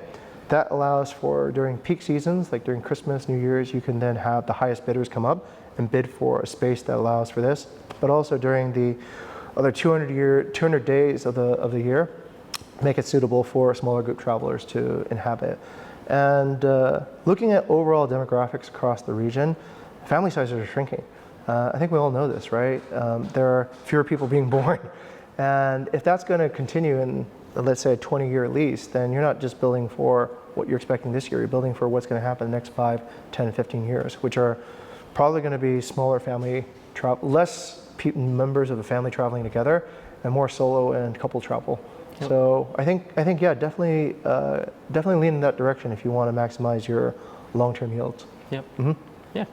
That allows for, during peak seasons, like during Christmas, New Year's, you can then have the highest bidders come up and bid for a space that allows for this. But also during the other 200 days of the year, make it suitable for smaller group travelers to inhabit. And looking at overall demographics across the region, family sizes are shrinking. I think we all know this, right? There are fewer people being born. And if that's going to continue in, let's say, a 20-year lease, then you're not just building for what you're expecting this year, you're building for what's going to happen in the next 5, 10, 15 years, which are probably going to be smaller family travel, less members of a family traveling together, and more solo and couple travel. Yep. So I think yeah, definitely lean in that direction if you want to maximize your long-term yields. Yep. Mm-hmm. Yeah,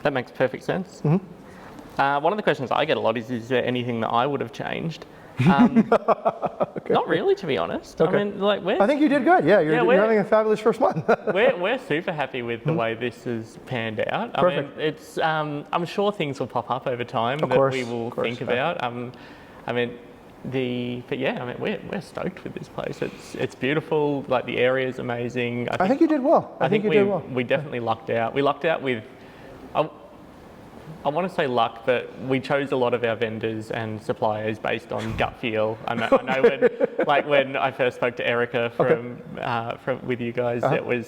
that makes perfect sense. Mm-hmm. One of the questions I get a lot is there anything that I would have changed? Okay. Not really, to be honest. Okay. I mean, like, I think you did good. Yeah, you're having a fabulous first month. we're super happy with the way this has panned out. Perfect. I mean, it's I'm sure things will pop up over time we will think about. But yeah, I mean, we're stoked with this place. It's beautiful. Like, the area is amazing. I think you did well. I think we definitely lucked out. We lucked out with. I want to say luck, but we chose a lot of our vendors and suppliers based on gut feel. I know when I first spoke to Erica from with you guys, it was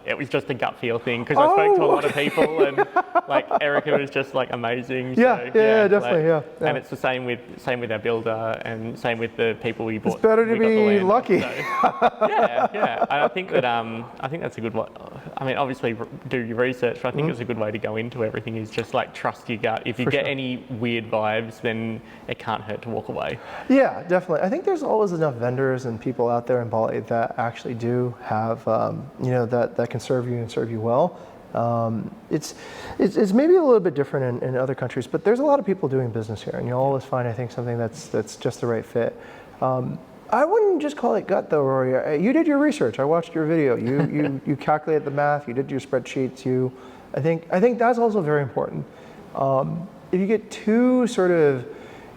it was just a gut feel thing because I spoke to a lot of people and like Erica was just like amazing. Yeah, definitely. And it's the same with our builder and same with the people we bought. It's better to be lucky. So, yeah. And I think that's a good one. I mean, obviously do your research, but I think it's a good way to go into everything is just like trust your gut. If you get any weird vibes, then it can't hurt to walk away. Yeah, definitely. I think there's always enough vendors and people out there in Bali that actually do have, that can serve you and serve you well. It's maybe a little bit different in other countries, but there's a lot of people doing business here, and you'll always find, I think, something that's just the right fit. I wouldn't just call it gut though, Rory. You did your research. I watched your video. You calculated the math. You did your spreadsheets. I think that's also very important. If you get too sort of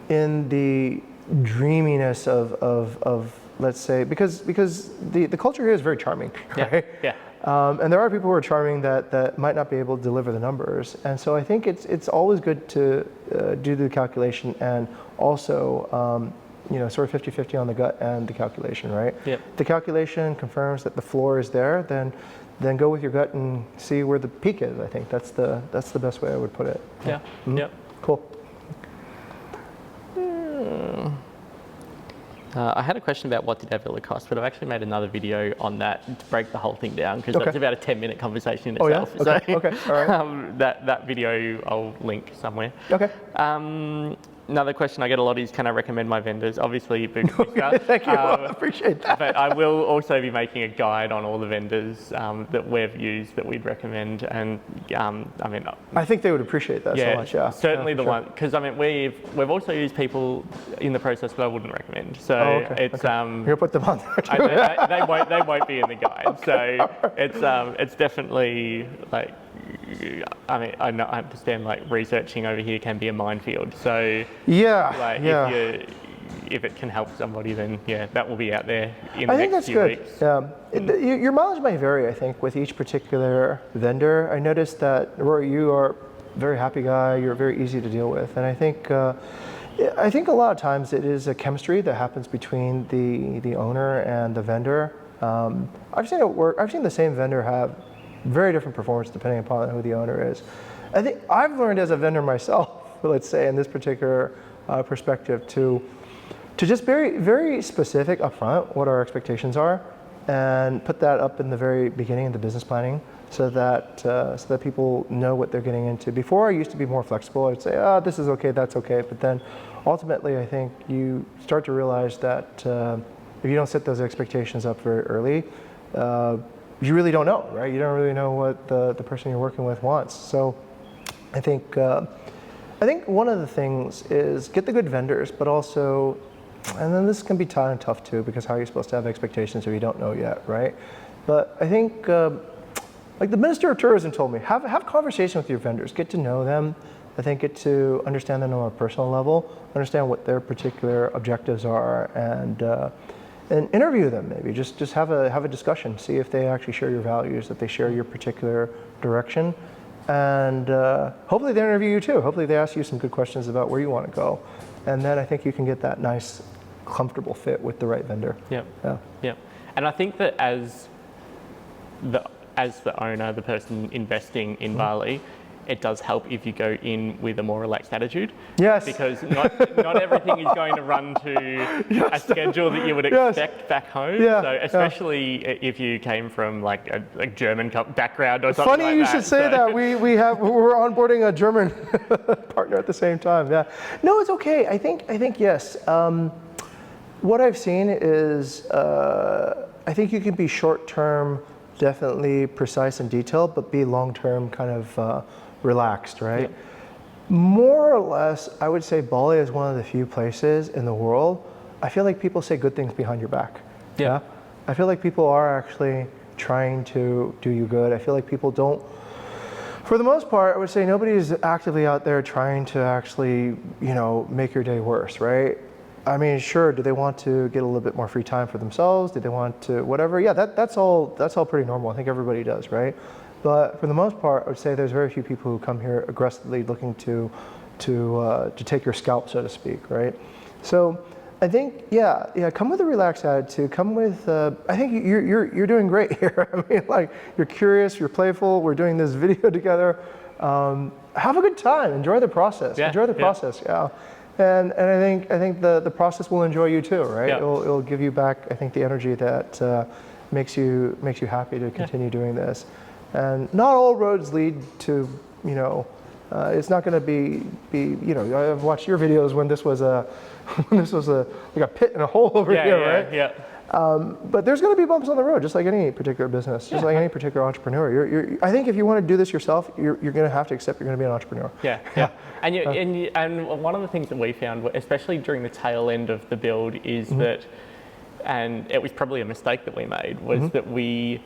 in the dreaminess of let's say, because the culture here is very charming, right? Yeah. And there are people who are charming that might not be able to deliver the numbers. And so I think it's always good to do the calculation and also sort of 50-50 on the gut and the calculation, right? Yep. The calculation confirms that the floor is there, then go with your gut and see where the peak is. I think that's the best way I would put it. Yeah. Yep. Cool. I had a question about what did our villa cost, but I've actually made another video on that to break the whole thing down because that's about a 10-minute conversation in itself. Oh yeah? Okay. All right. That video I'll link somewhere. Okay. Another question I get a lot is, can I recommend my vendors? Obviously, Bukit Vista. Thank you. I appreciate that. But I will also be making a guide on all the vendors that we've used that we'd recommend. And I think they would appreciate that so much. Yeah, certainly the sure. one, because we've also used people in the process that I wouldn't recommend. So it's you're gonna put them on there. they won't be in the guide. So it's definitely like. I mean, I understand like researching over here can be a minefield. So if it can help somebody, then that will be out there in the next few weeks. Your mileage may vary, I think, with each particular vendor. I noticed that, Rory, you are a very happy guy. You're very easy to deal with, and I think a lot of times it is a chemistry that happens between the owner and the vendor. I've seen it work. I've seen the same vendor have very different performance depending upon who the owner is. I think I've learned as a vendor myself, let's say in this particular perspective, to just very, very specific upfront what our expectations are, and put that up in the very beginning of the business planning, so that people know what they're getting into. Before I used to be more flexible. I'd say, this is okay, that's okay, but then ultimately I think you start to realize that if you don't set those expectations up very early, you really don't know, right? You don't really know what the person you're working with wants. So I think one of the things is get the good vendors, but also, and then this can be tough too, because how are you supposed to have expectations if you don't know yet, right? But I think, like the Minister of Tourism told me, have conversation with your vendors, get to know them. I think get to understand them on a personal level, understand what their particular objectives are, and interview them maybe. Just have a discussion. See if they actually share your values, that they share your particular direction, and hopefully they interview you too. Hopefully they ask you some good questions about where you want to go, and then I think you can get that nice, comfortable fit with the right vendor. Yeah. And I think that as the owner, the person investing in Bali, it does help if you go in with a more relaxed attitude. Yes. Because not everything is going to run to a schedule that you would expect back home. Yeah. So especially if you came from like a German background or something like that. Funny you should say that. We're onboarding a German partner at the same time. Yeah. No, it's okay. I think yes. What I've seen is I think you can be short-term, definitely precise and detailed, but be long-term kind of relaxed, right? Yep. More or less, I would say Bali is one of the few places in the world, I feel like people say good things behind your back. Yeah. I feel like people are actually trying to do you good. I feel like people don't, for the most part, I would say nobody's actively out there trying to actually, make your day worse, right? I mean, sure. Do they want to get a little bit more free time for themselves? Do they want to whatever? Yeah, that's all pretty normal. I think everybody does, right? But for the most part, I would say there's very few people who come here aggressively looking to take your scalp, so to speak, right? So I think, yeah, come with a relaxed attitude. Come with, I think you're doing great here. I mean, like, you're curious, you're playful. We're doing this video together. Have a good time. Enjoy the process. Yeah, enjoy the process. Yeah. And I think the process will enjoy you too, right? Yeah. It'll give you back, I think, the energy that makes you happy to continue doing this. And not all roads lead to, you know, it's not going to be, you know, I've watched your videos when this was like a pit and a hole over here, right? Yeah. But there's going to be bumps on the road, just like any particular business, just like any particular entrepreneur. I think if you want to do this yourself, you're going to have to accept you're going to be an entrepreneur. Yeah. And one of the things that we found, especially during the tail end of the build, is that, and it was probably a mistake that we made, was that we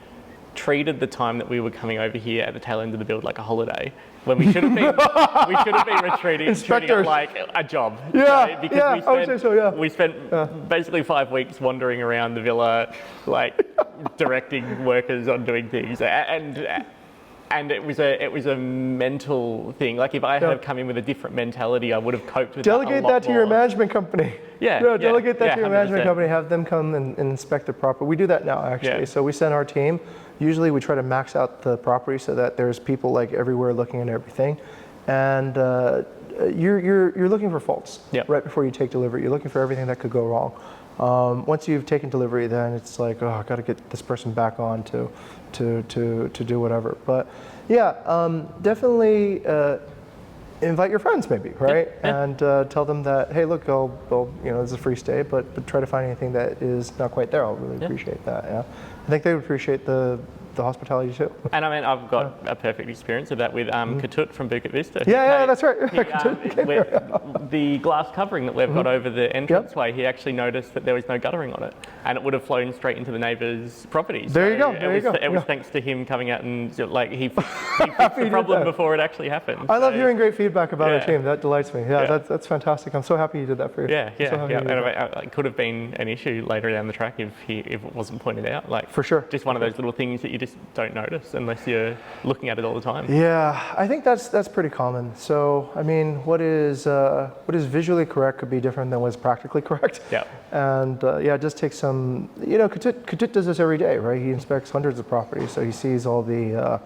treated the time that we were coming over here at the tail end of the build like a holiday, when we should have been treating it like a job. Yeah, right? Because I would say so, yeah. We spent basically 5 weeks wandering around the villa, like directing workers on doing things, and it was a mental thing. Like, if I had come in with a different mentality, I would have coped with delegate that to your management company. Delegate that to your 100%. management company. Have them come and inspect the property. We do that now, actually. Yeah. So we send our team. Usually we try to max out the property so that there's people like everywhere looking at everything, and you're looking for faults right before you take delivery. You're looking for everything that could go wrong. Once you've taken delivery, then it's like, oh, I got to get this person back on to do whatever. But yeah, definitely invite your friends, maybe, right? And tell them that, hey, look, I'll you know, this is a free stay, but try to find anything that is not quite there. I'll really appreciate that. Yeah, I think they would appreciate the hospitality too. And I mean, I've got a perfect experience of that with Katut from Bukit Vista. Yeah, that's right. The glass covering that we've got over the entranceway, he actually noticed that there was no guttering on it, and it would have flown straight into the neighbour's property. There you go. It was thanks to him coming out and like he fixed the problem before it actually happened. I love hearing great feedback about our team. That delights me. Yeah, that's fantastic. I'm so happy you did that for you. Yeah. It could have been an issue later down the track if it wasn't pointed out. Like, for sure. Just one of those little things that you just don't notice unless you're looking at it all the time. Yeah, I think that's pretty common. So, I mean, what is visually correct could be different than what's practically correct. Yeah. And it just takes some, you know, Katut does this every day, right? He inspects hundreds of properties, so he sees all the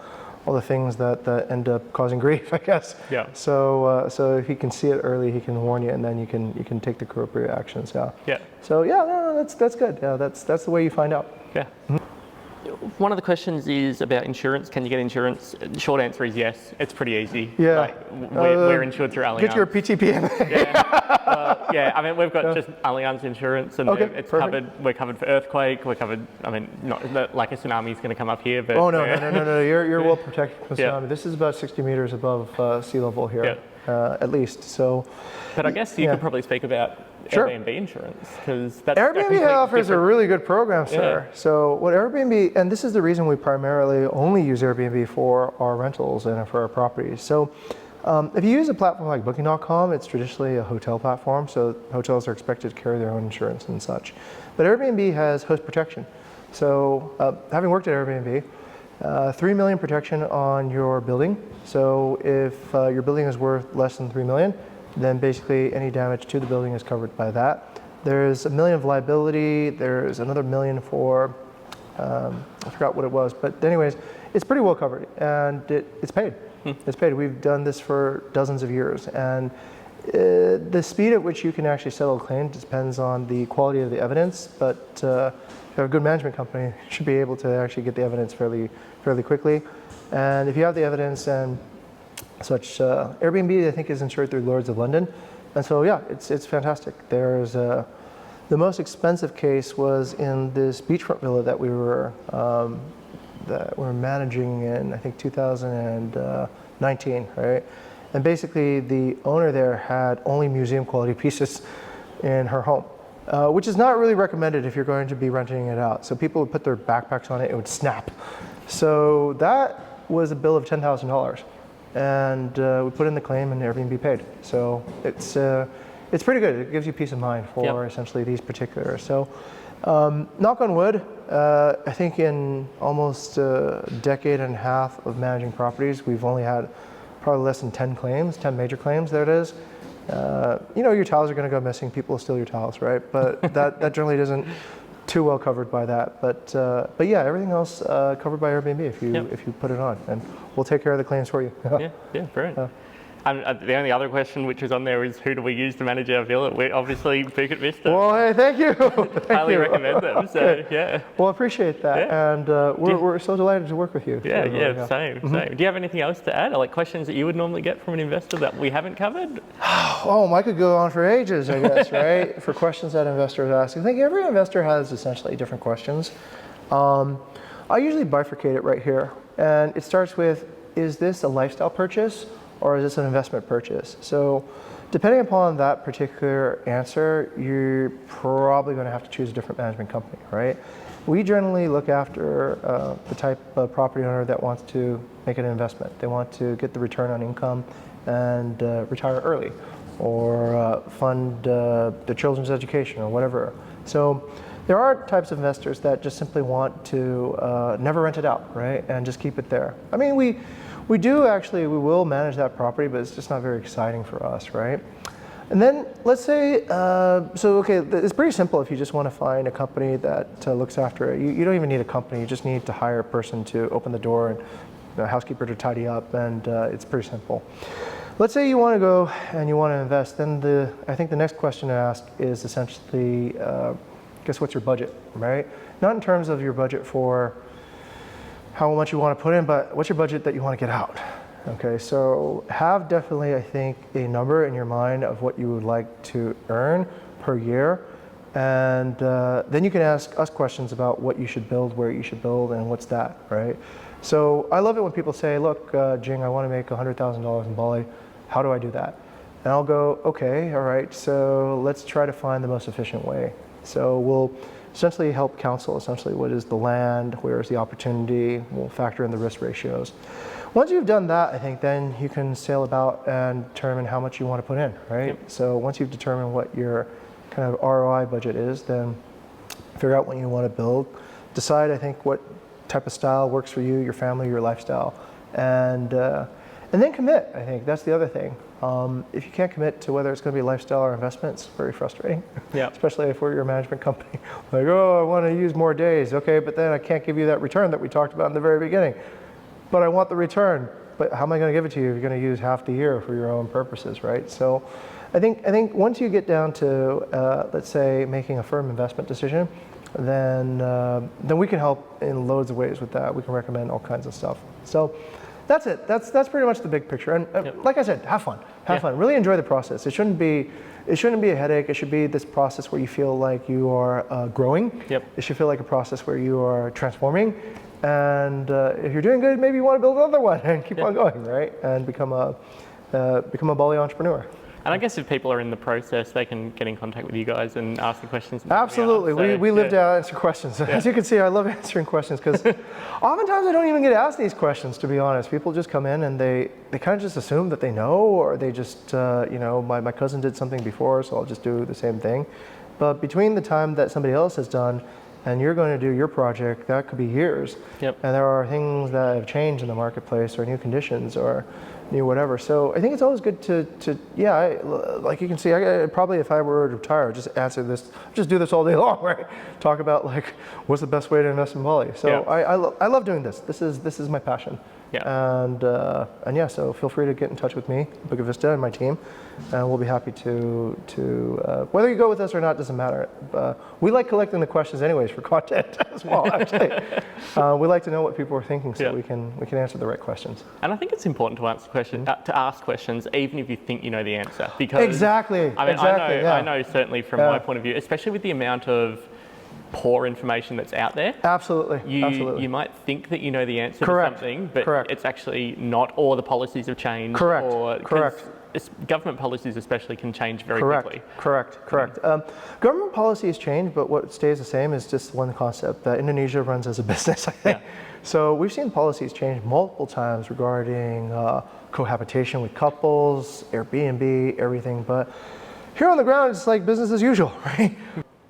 things that end up causing grief, I guess. Yeah. So if he can see it early, he can warn you, and then you can take the appropriate actions. Yeah. Yeah. So that's good. Yeah, that's the way you find out. Yeah. One of the questions is about insurance. Can you get insurance? The short answer is yes. It's pretty easy. Yeah. Like, we're insured through Allianz. Get your PTPM. Yeah. I mean, we've got just Allianz insurance, and it's covered. We're covered for earthquake. We're covered. I mean, not like a tsunami is going to come up here, but no. You're well protected from tsunami. This is about 60 meters above sea level here, at least. So. But I guess you could probably speak about Airbnb insurance, because that's Airbnb offers a really good program, sir. So what Airbnb, and this is the reason we primarily only use Airbnb for our rentals and for our properties. So if you use a platform like Booking.com, it's traditionally a hotel platform, so hotels are expected to carry their own insurance and such. But Airbnb has host protection. So having worked at Airbnb, 3 million protection on your building. So if your building is worth less than 3 million, then basically any damage to the building is covered by that. There's $1 million of liability. There's another $1 million for, I forgot what it was, but anyways, it's pretty well covered, and it's paid. It's paid. We've done this for dozens of years, and the speed at which you can actually settle a claim depends on the quality of the evidence, but if you have a good management company, you should be able to actually get the evidence fairly quickly. And if you have the evidence and such, Airbnb I think is insured through Lloyd's of London, and so it's fantastic. There's the most expensive case was in this beachfront villa that we were managing in, I think 2019, right? And basically the owner there had only museum quality pieces in her home, which is not really recommended if you're going to be renting it out. So people would put their backpacks on it, it would snap. So that was a bill of $10,000. And we put in the claim and Airbnb paid. So it's it's pretty good. It gives you peace of mind for essentially these particulars. So knock on wood, I think in almost a decade and a half of managing properties, we've only had probably less than 10 claims, 10 major claims, there it is. You know, your towels are going to go missing. People will steal your towels, right? But that generally isn't too well covered by that. But yeah, everything else covered by Airbnb if you put it on, and we'll take care of the claims for you. Yeah, brilliant. The only other question which is on there is, who do we use to manage our villa? We're obviously Bukit Vista. Well, hey, thank you. Highly recommend them. So yeah. Well, I appreciate that, and we're so delighted to work with you. Same. Do you have anything else to add, or like questions that you would normally get from an investor that we haven't covered? Oh, I could go on for ages, I guess, right? For questions that investors ask. I think every investor has essentially different questions. I usually bifurcate it right here, and it starts with, is this a lifestyle purchase or is this an investment purchase? So depending upon that particular answer, you're probably going to have to choose a different management company, right? We generally look after the type of property owner that wants to make an investment. They want to get the return on income and retire early, or fund the children's education or whatever. So there are types of investors that just simply want to never rent it out, right? And just keep it there. I mean, we will manage that property, but it's just not very exciting for us, right? And then let's say, it's pretty simple if you just want to find a company that looks after it. You don't even need a company, you just need to hire a person to open the door and a housekeeper to tidy up, and it's pretty simple. Let's say you want to go and you want to invest, then I think the next question to ask is essentially, guess what's your budget, right? Not in terms of your budget for how much you want to put in, but what's your budget that you want to get out? Okay, so have definitely, I think, a number in your mind of what you would like to earn per year, and then you can ask us questions about what you should build, where you should build, and what's that, right? So I love it when people say, look, Jing, I want to make $100,000 in Bali. How do I do that? And I'll go, okay, all right, so let's try to find the most efficient way. So we'll essentially help counsel essentially what is the land, where is the opportunity, we'll factor in the risk ratios. Once you've done that, I think then you can sail about and determine how much you want to put in, right? Yep. So once you've determined what your kind of ROI budget is, then figure out what you want to build. Decide, I think, what type of style works for you, your family, your lifestyle, and then commit. I think that's the other thing. If you can't commit to whether it's going to be a lifestyle or investment, it's very frustrating. Yeah. Especially if we're your management company. Like, oh, I want to use more days. Okay, but then I can't give you that return that we talked about in the very beginning. But I want the return. But how am I going to give it to you if you're going to use half the year for your own purposes, right? So I think once you get down to, let's say, making a firm investment decision, then we can help in loads of ways with that. We can recommend all kinds of stuff. So that's it. That's pretty much the big picture. And like I said, have fun. Have fun. Really enjoy the process. It shouldn't be a headache. It should be this process where you feel like you are growing. Yep. It should feel like a process where you are transforming. And if you're doing good, maybe you want to build another one and keep on going, right? And become a Bali entrepreneur. And I guess if people are in the process, they can get in contact with you guys and ask the questions. Absolutely. We live to answer questions. As you can see, I love answering questions because oftentimes I don't even get asked these questions, to be honest. People just come in and they kind of just assume that they know, or they just, my cousin did something before, so I'll just do the same thing. But between the time that somebody else has done and you're going to do your project, that could be years. Yep. And there are things that have changed in the marketplace, or new conditions, or new whatever. So I think it's always good to like you can see, probably if I were to retire, just answer this, just do this all day long, right? Talk about like, what's the best way to invest in Bali? So I love doing this. This is my passion. Yeah. And yeah, so feel free to get in touch with me, Bukit Vista, and my team, and we'll be happy to whether you go with us or not doesn't matter. We like collecting the questions anyways for content as well. Actually, we like to know what people are thinking, so we can answer the right questions. And I think it's important to ask questions, even if you think you know the answer, because exactly. I mean, I know certainly from my point of view, especially with the amount of poor information that's out there. Absolutely. You might think that you know the answer to something, but it's actually not, or the policies have changed. Correct. Government policies especially can change very quickly. Correct. Government policies change, but what stays the same is just one concept, that Indonesia runs as a business, I think. Yeah. So we've seen policies change multiple times regarding cohabitation with couples, Airbnb, everything, but Here on the ground, it's like business as usual, right?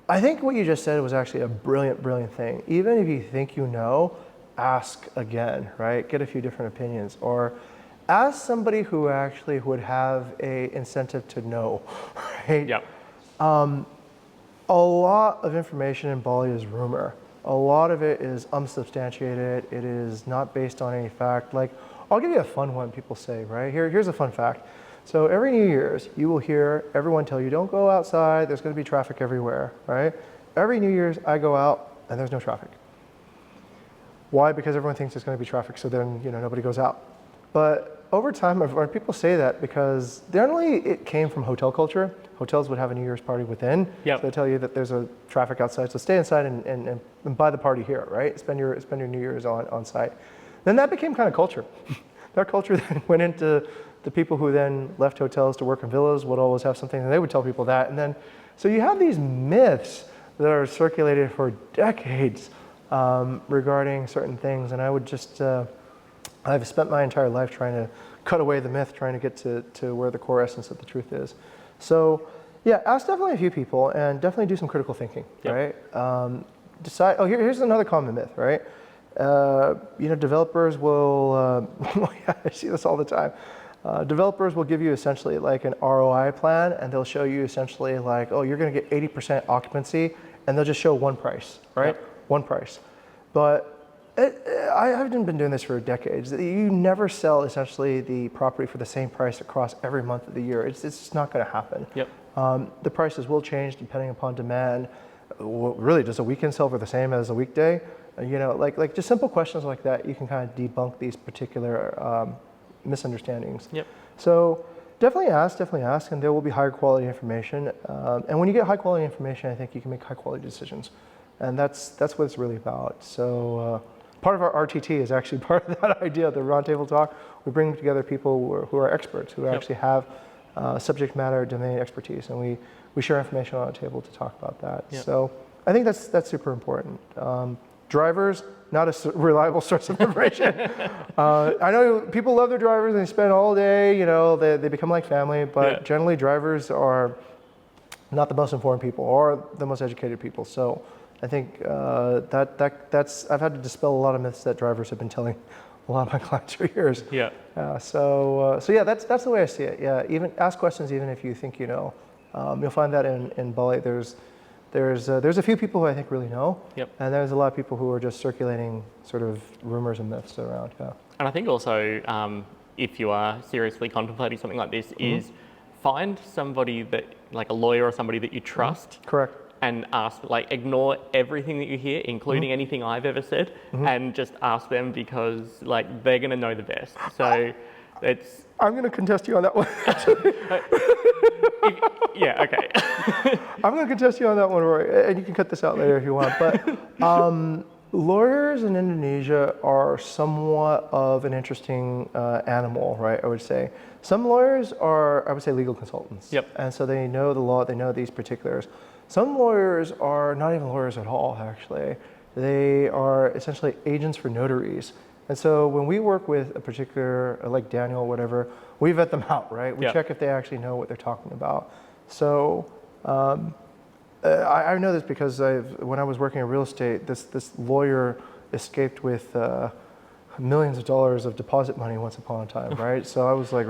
I think what you just said was actually a brilliant, brilliant thing. Even if you think you know, ask again, right? Get a few different opinions, or ask somebody who actually would have a incentive to know, right? Yep. A lot of information in Bali is rumor. A lot of it is unsubstantiated. It is not based on any fact. Like, I'll give you a fun one people say, right? Here's a fun fact. So every New Year's, you will hear everyone tell you, don't go outside, there's gonna be traffic everywhere, right? Every New Year's, I go out and there's no traffic. Why? Because everyone thinks there's gonna be traffic, so then nobody goes out. But over time, when people say that, because generally it came from hotel culture. Hotels would have a New Year's party within. Yep. So they tell you that there's a traffic outside, so stay inside and buy the party here, right? Spend your New Year's on site. Then that became kind of culture. That culture then went into the people who then left hotels to work in villas would always have something, and they would tell people that. And then, so you have these myths that are circulated for decades regarding certain things. And I would just, I've spent my entire life trying to cut away the myth, trying to get to where the core essence of the truth is. So yeah, ask definitely a few people and definitely do some critical thinking, Yep. right? Decide, here's another common myth, right? Developers will, yeah, I see this all the time. Developers will give you essentially like an ROI plan, and they'll show you essentially like, oh, you're gonna get 80% occupancy, and they'll just show one price, right? Yep. One price. But I haven't been doing this for decades. You never sell essentially the property for the same price across every month of the year. It's just not gonna happen. Yep. The prices will change depending upon demand. Really, does a weekend sell for the same as a weekday? Like just simple questions like that, you can kind of debunk these particular misunderstandings. Yep. So definitely ask, and there will be higher quality information. And when you get high quality information, I think you can make high quality decisions. And that's what it's really about. So part of our RTT is actually part of that idea, the roundtable talk. We bring together people who are experts, who actually have subject matter domain expertise, and we share information on a table to talk about that. Yep. So I think that's super important. Drivers, not a reliable source of information. I know people love their drivers and they spend all day, they become like family, but Yeah. generally drivers are not the most informed people or the most educated people. So I think that's, I've had to dispel a lot of myths that drivers have been telling a lot of my clients for years. Yeah. So yeah, that's the way I see it. Yeah, even ask questions even if you think you know. You'll find that in Bali, there's a few people who I think really know, Yep. and there's a lot of people who are just circulating sort of rumors and myths around. Yeah. And I think also, if you are seriously contemplating something like this, is find somebody that, like a lawyer or somebody that you trust, Correct. and ask, like, ignore everything that you hear, including anything I've ever said, and just ask them, because like they're gonna know the best. So it's. I'm going to contest you on that one. Yeah. Okay. I'm going to contest you on that one, Rory, and you can cut this out later if you want. But lawyers in Indonesia are somewhat of an interesting animal, right? I would say some lawyers are, I would say, legal consultants. Yep. And so they know the law, they know these particulars. Some lawyers are not even lawyers at all, actually. They are essentially agents for notaries. And so when we work with a particular, like Daniel or whatever, we vet them out, right? We Yeah. check if they actually know what they're talking about. So I know this because when I was working in real estate, this lawyer escaped with millions of dollars of deposit money once upon a time, right? So I was like,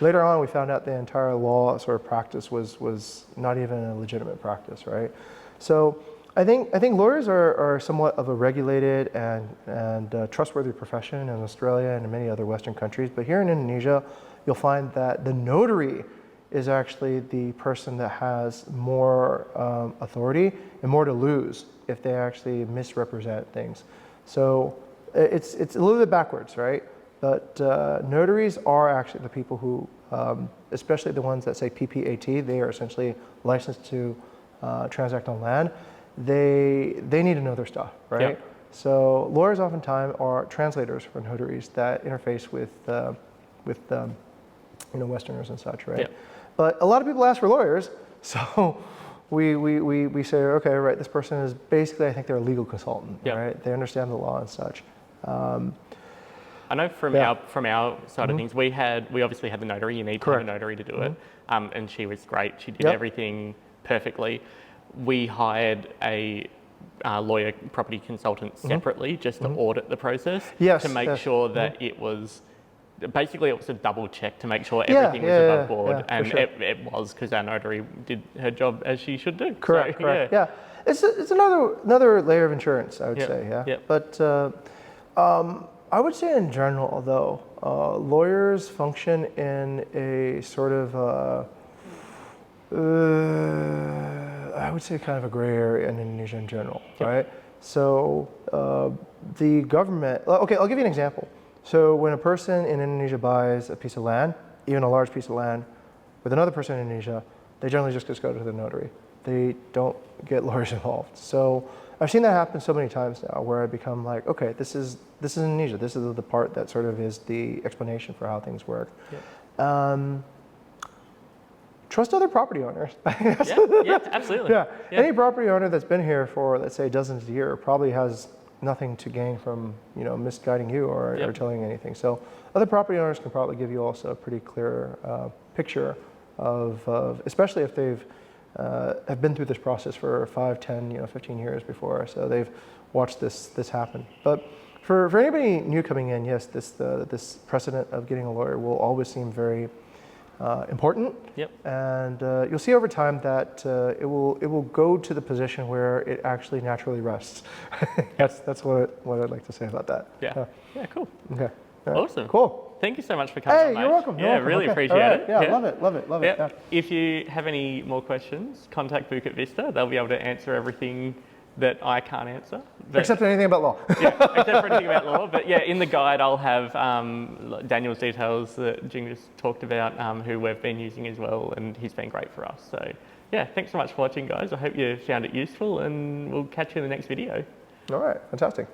Later on, we found out the entire law sort of practice was not even a legitimate practice, right? So I think lawyers are somewhat of a regulated and trustworthy profession in Australia and in many other Western countries. But here in Indonesia, you'll find that the notary is actually the person that has more authority and more to lose if they actually misrepresent things. So it's a little bit backwards, right? But notaries are actually the people who, especially the ones that say PPAT, they are essentially licensed to transact on land. They need to know their stuff, right? Yeah. So lawyers oftentimes are translators for notaries that interface with Westerners and such, right? Yeah. But a lot of people ask for lawyers, so we say, okay, right, this person is basically, I think they're a legal consultant, Yeah. right? They understand the law and such. I know from our side of things, we obviously had the notary. You need to have a notary to do it, and she was great. She did everything perfectly. We hired a lawyer property consultant separately just to audit the process to make sure that it was a double check to make sure everything was above board, and it was, because our notary did her job as she should do. Correct. Yeah. It's another layer of insurance, I would say. Yeah. But I would say in general, though, lawyers function in a sort of I would say kind of a gray area in Indonesia in general, right? So the government, okay, I'll give you an example. So when a person in Indonesia buys a piece of land, even a large piece of land, with another person in Indonesia, they generally just go to the notary. They don't get lawyers involved. So I've seen that happen so many times now, where I become like, okay, this is Indonesia. This is the part that sort of is the explanation for how things work. Trust other property owners. Absolutely. Any property owner that's been here for, let's say, dozens of years probably has nothing to gain from misguiding you or telling you anything. So other property owners can probably give you also a pretty clear picture of especially if they've have been through this process for 5, 10, 15 years before, so they've watched this happen. But for anybody new coming in, yes, this precedent of getting a lawyer will always seem very important. And you'll see over time that it will go to the position where it actually naturally rests. That's what I'd like to say about that. Yeah, cool. Okay. Awesome. Cool. Thank you so much for coming. Hey, you're welcome. Really appreciate it. Yeah, love it. Yeah. If you have any more questions, contact Bukit Vista. They'll be able to answer everything that I can't answer. Except anything about law. Except for anything about law. But in the guide I'll have Daniel's details that Jing just talked about, who we've been using as well, and he's been great for us. So thanks so much for watching, guys. I hope you found it useful, and we'll catch you in the next video. All right, fantastic.